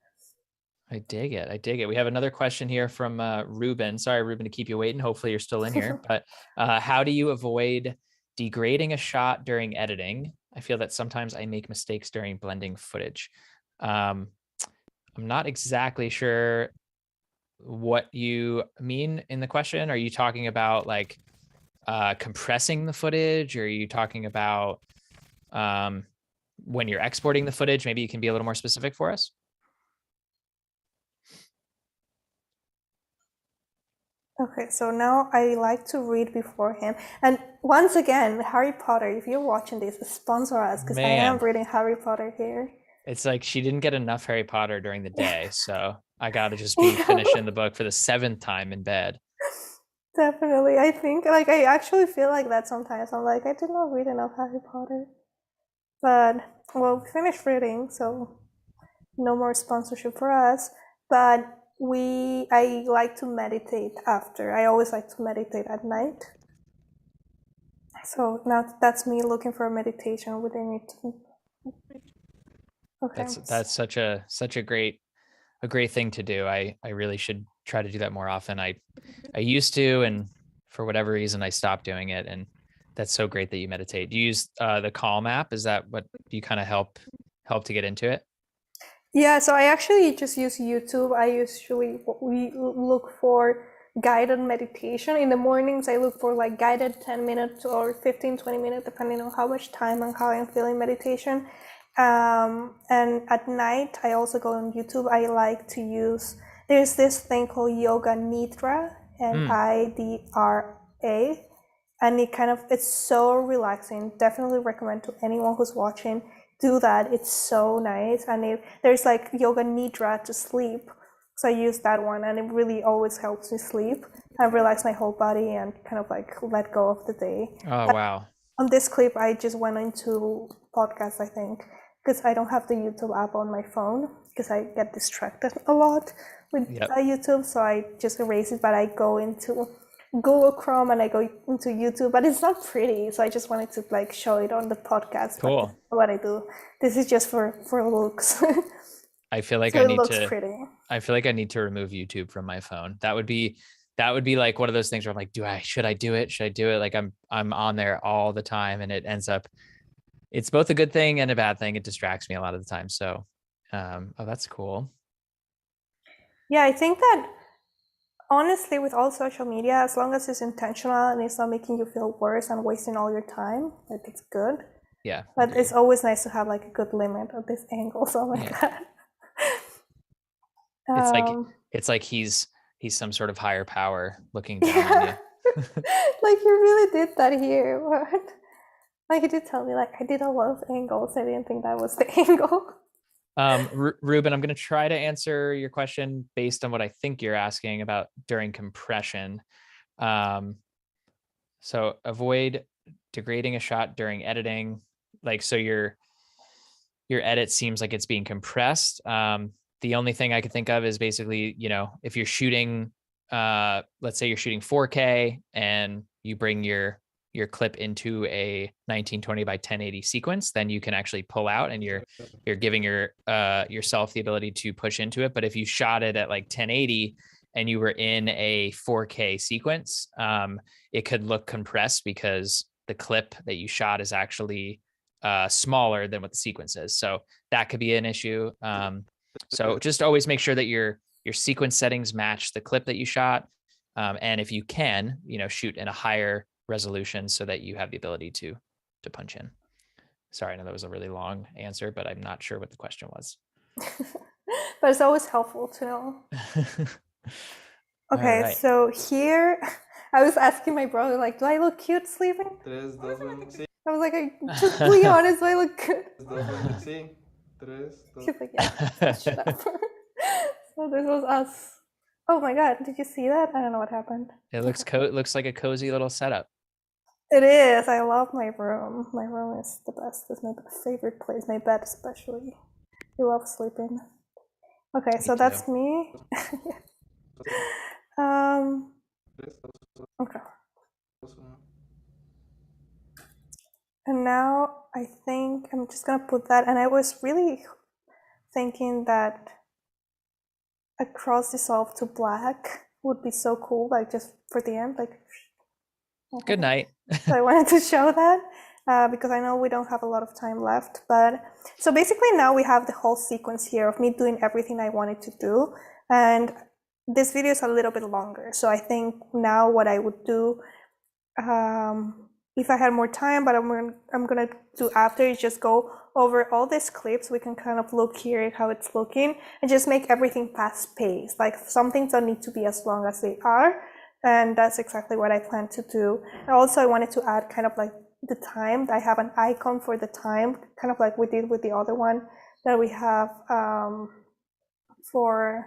I dig it. We have another question here from Ruben. Sorry, Ruben, to keep you waiting. Hopefully you're still in here. But how do you avoid degrading a shot during editing? I feel that sometimes I make mistakes during blending footage. I'm not exactly sure what you mean in the question. Are you talking about like compressing the footage? Or are you talking about when you're exporting the footage? Maybe you can be a little more specific for us. Okay, so now I like to read beforehand. And once again, Harry Potter, if you're watching this, sponsor us, because I am reading Harry Potter here. It's like she didn't get enough Harry Potter during the day, so I got to just be finishing the book for the 7th time in bed. Definitely. I think like I actually feel like that sometimes. I'm like, I did not read enough Harry Potter. But well, we finished reading, so no more sponsorship for us. But I like to meditate after. I always like to meditate at night. So now that's me looking for a meditation within it. Okay. That's such a great thing to do. I really should try to do that more often. I used to, and for whatever reason I stopped doing it. And that's so great that you meditate. Do you use the Calm app? Is that what you kind of help to get into it? Yeah, so I actually just use YouTube. I usually we look for guided meditation. In the mornings, I look for like guided 10 minutes or 15, 20 minutes, depending on how much time and how I'm feeling meditation. And at night, I also go on YouTube. I like to use, there's this thing called Yoga Nidra, Nidra. And it's so relaxing. Definitely recommend to anyone who's watching, do that. It's so nice. And there's like Yoga Nidra to sleep. So I use that one, and it really always helps me sleep and relax my whole body and kind of like let go of the day. Oh, wow. On this clip, I just went into podcast, I think, because I don't have the YouTube app on my phone because I get distracted a lot with YouTube. So I just erase it, but I go into Google Chrome and I go into YouTube, but it's not pretty. So I just wanted to like show it on the podcast. Cool. What I do. This is just for looks. I feel like so it looks pretty. I feel like I need to remove YouTube from my phone. That would be like one of those things where I'm like, should I do it? Should I do it? Like I'm on there all the time, and it ends up, it's both a good thing and a bad thing. It distracts me a lot of the time. So, oh, that's cool. Yeah, I think that honestly, with all social media, as long as it's intentional and it's not making you feel worse and wasting all your time, like it's good. Yeah. But it's always nice to have like a good limit of this angle. So like that. It's like he's some sort of higher power looking down on you. Like you really did that here. What? Like you did tell me like I did a lot of angles. I didn't think that was the angle. Ruben, I'm going to try to answer your question based on what I think you're asking about during compression. So avoid degrading a shot during editing. Like, so your edit seems like it's being compressed. The only thing I could think of is basically, if you're shooting, let's say you're shooting 4K and you bring your clip into a 1920 by 1080 sequence, then you can actually pull out and you're giving yourself the ability to push into it. But if you shot it at like 1080 and you were in a 4K sequence, it could look compressed because the clip that you shot is actually smaller than what the sequence is. So that could be an issue. So just always make sure that your sequence settings match the clip that you shot. And if you can, shoot in a higher resolution so that you have the ability to punch in. Sorry, I know that was a really long answer, but I'm not sure what the question was. But it's always helpful to know. Okay, right. So here I was asking my brother, like, do I look cute sleeping? I was like, just be honest, do I look good? He's like, yeah, shut up. So this was us. Oh my god, did you see that? I don't know what happened. It looks like a cozy little setup. It is. I love my room. My room is the best. It's my favorite place. My bed especially. I love sleeping. Okay, so that's me. Okay. And now I think I'm just gonna put that, and I was really thinking that a cross dissolve to black would be so cool, like just for the end, like. Good night. So I wanted to show that because I know we don't have a lot of time left. But so basically now we have the whole sequence here of me doing everything I wanted to do, and this video is a little bit longer. So I think now what I would do, if I had more time, but I'm gonna do after, is just go over all these clips. We can kind of look here at how it's looking and just make everything fast paced. Like some things don't need to be as long as they are. And that's exactly what I plan to do. And also I wanted to add kind of like the time. I have an icon for the time, kind of like we did with the other one that we have for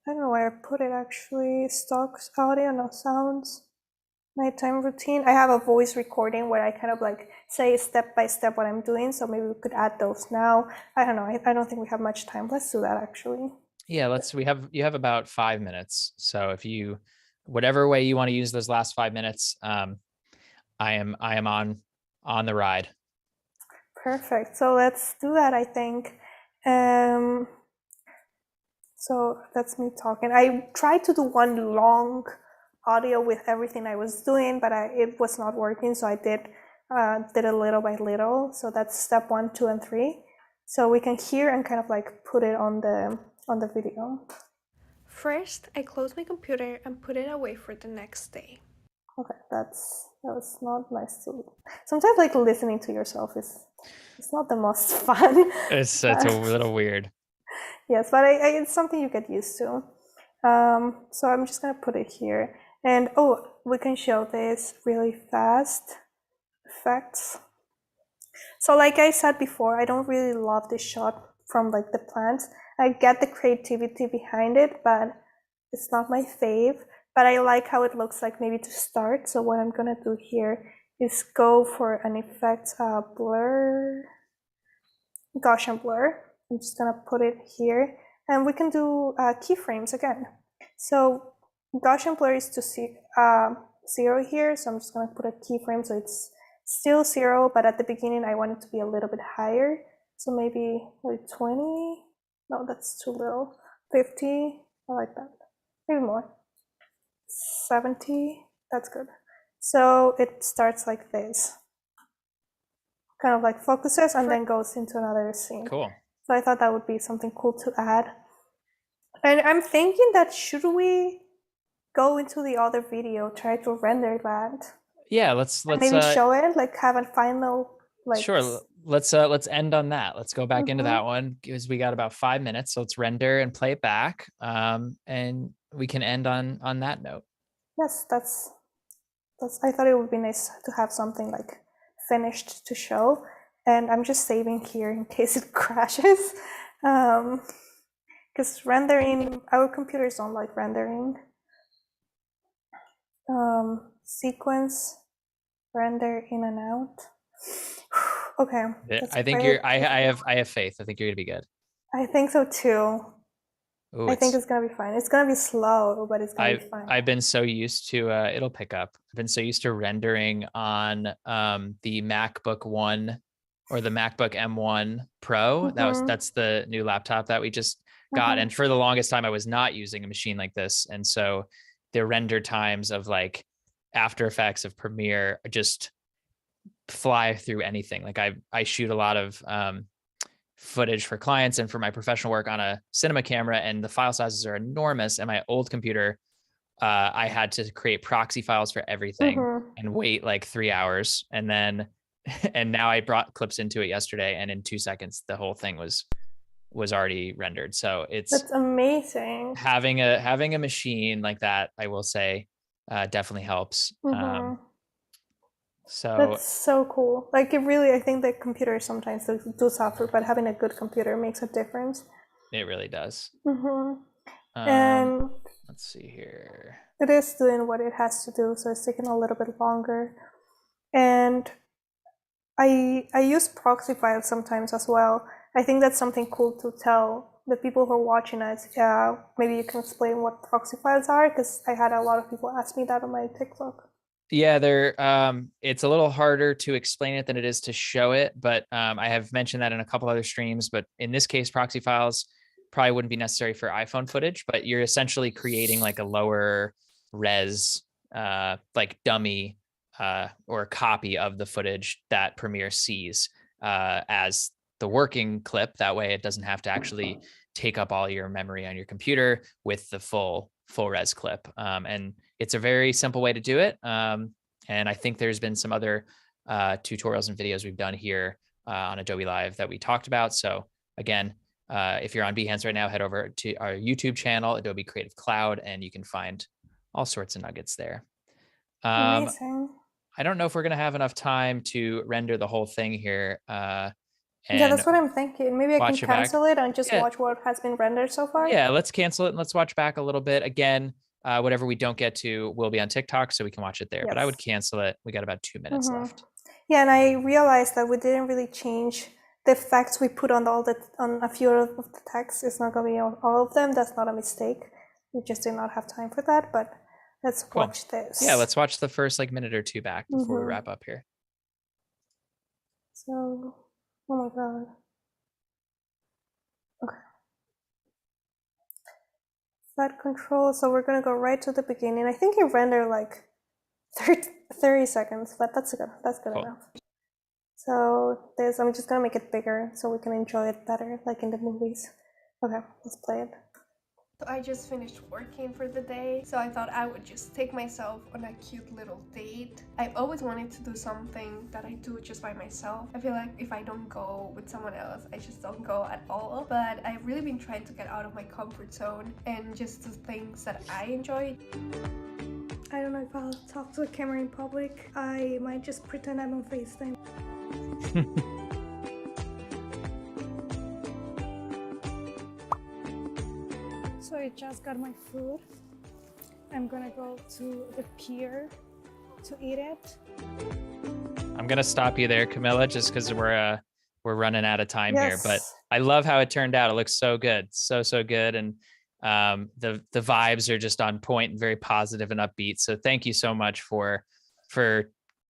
I don't know where I put it actually. Stocks, audio, no sounds. Nighttime routine. I have a voice recording where I kind of like say step by step what I'm doing. So maybe we could add those now. I don't know. I don't think we have much time. Let's do that actually. Yeah, you have about 5 minutes. So if you, whatever way you want to use those last 5 minutes, I am on the ride. Perfect. So let's do that, I think. Um, so that's me talking. I tried to do one long audio with everything I was doing, but it was not working. So I did it little by little. So that's step 1, 2, and 3. So we can hear and kind of like put it on the video. First, I closed my computer and put it away for the next day. Okay, that was not nice to. Sometimes like listening to yourself it's not the most fun. It's a little weird. Yes, but it's something you get used to. So I'm just gonna put it here, and we can show this really fast effects. So like I said before, I don't really love this shot from like the plants. I get the creativity behind it, but it's not my fave. But I like how it looks like maybe to start. So what I'm gonna do here is go for an effect blur, Gaussian blur. I'm just gonna put it here, and we can do keyframes again. So Gaussian blur is to see 0 here, so I'm just gonna put a keyframe so it's still 0, but at the beginning I want it to be a little bit higher. So maybe like 20. No, that's too little. 50. I like that. Maybe more. 70. That's good. So it starts like this. Kind of like focuses and then goes into another scene. Cool. So I thought that would be something cool to add. And I'm thinking that should we go into the other video, try to render that? Yeah, let's maybe show it, like have a final like. Sure. Let's end on that. Let's go back into that one because we got about 5 minutes. So let's render and play it back. And we can end on that note. Yes, that's I thought it would be nice to have something like finished to show. And I'm just saving here in case it crashes. Because rendering, our computers don't like rendering. Sequence, render in and out. Okay. I think great. I have faith. I think you're gonna be good. I think so too. Ooh, I think it's gonna be fine. It's gonna be slow, but it's gonna be fine. I've been so used to it'll pick up. I've been so used to rendering on the MacBook One or the MacBook M1 Pro. That's the new laptop that we just got. And for the longest time I was not using a machine like this. And so the render times of like After Effects of Premiere just fly through anything. Like I shoot a lot of footage for clients and for my professional work on a cinema camera, and the file sizes are enormous. And my old computer, I had to create proxy files for everything and wait like 3 hours. And then, and now I brought clips into it yesterday, and in 2 seconds, the whole thing was already rendered. So that's amazing. Having a machine like that, I will say, definitely helps. So that's so cool. Like it really, I think that computers sometimes do suffer, but having a good computer makes a difference. It really does. And let's see here. It is doing what it has to do, so it's taking a little bit longer. And I use proxy files sometimes as well. I think that's something cool to tell the people who are watching us. Maybe you can explain what proxy files are, because I had a lot of people ask me that on my TikTok. Yeah, it's a little harder to explain it than it is to show it, but I have mentioned that in a couple other streams. But in this case, proxy files probably wouldn't be necessary for iPhone footage, but you're essentially creating like a lower res, like dummy or a copy of the footage that Premiere sees as the working clip. That way it doesn't have to actually take up all your memory on your computer with the full res clip. And it's a very simple way to do it. And I think there's been some other tutorials and videos we've done here on Adobe Live that we talked about. So again, if you're on Behance right now, head over to our YouTube channel, Adobe Creative Cloud, and you can find all sorts of nuggets there. Amazing. I don't know if we're going to have enough time to render the whole thing here. Yeah, and that's what I'm thinking. Maybe I can watch it back. cancel it and just Yeah. watch what has been rendered so far. Yeah, let's cancel it and let's watch back a little bit. Again, whatever we don't get to will be on TikTok, so we can watch it there. But I would Yes. cancel it. We got about 2 minutes left. Yeah, and I realized that we didn't really change the effects we put on on a few of the text. It's not going to be on all of them. That's not a mistake. We just did not have time for that. But let's watch this. Yeah, let's watch the first like minute or two back before we wrap up here. So, oh my god. Okay. Flat control. So we're gonna go right to the beginning. I think it rendered like 30 seconds, but that's good. That's good enough. So this, I'm just gonna make it bigger so we can enjoy it better, like in the movies. Okay, let's play it. So I just finished working for the day, so I thought I would just take myself on a cute little date. I've always wanted to do something that I do just by myself. I feel like if I don't go with someone else, I just don't go at all. But I've really been trying to get out of my comfort zone and just do things that I enjoy. I don't know if I'll talk to the camera in public. I might just pretend I'm on FaceTime. So I just got my food. I'm gonna go to the pier to eat it. I'm gonna stop you there, Camila, just because we're running out of time here. But I love how it turned out. It looks so good, so good, and the vibes are just on point and very positive and upbeat. So thank you so much for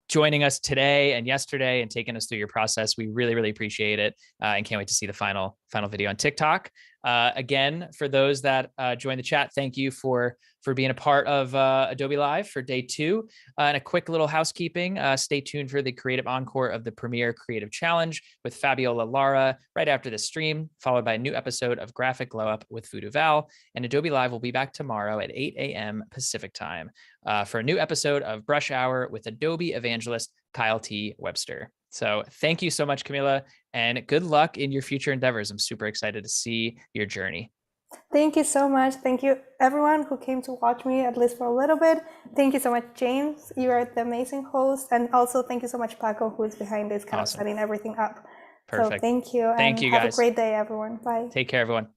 joining us today and yesterday and taking us through your process. We really appreciate it, and can't wait to see the final video on TikTok. Again, for those that joined the chat, thank you for being a part of Adobe Live for day 2. And a quick little housekeeping, stay tuned for the creative encore of the Premiere Creative Challenge with Fabiola Lara right after the stream, followed by a new episode of Graphic Glow Up with Voodoo Val. And Adobe Live will be back tomorrow at 8 a.m. Pacific time for a new episode of Brush Hour with Adobe evangelist Kyle T. Webster. So thank you so much, Camila, and good luck in your future endeavors. I'm super excited to see your journey. Thank you so much. Thank you everyone who came to watch me, at least for a little bit. Thank you so much, James. You are the amazing host. And also thank you so much, Paco, who is behind this, kind of setting everything up. Perfect. So thank you. Thank you, guys. Have a great day, everyone. Bye. Take care, everyone.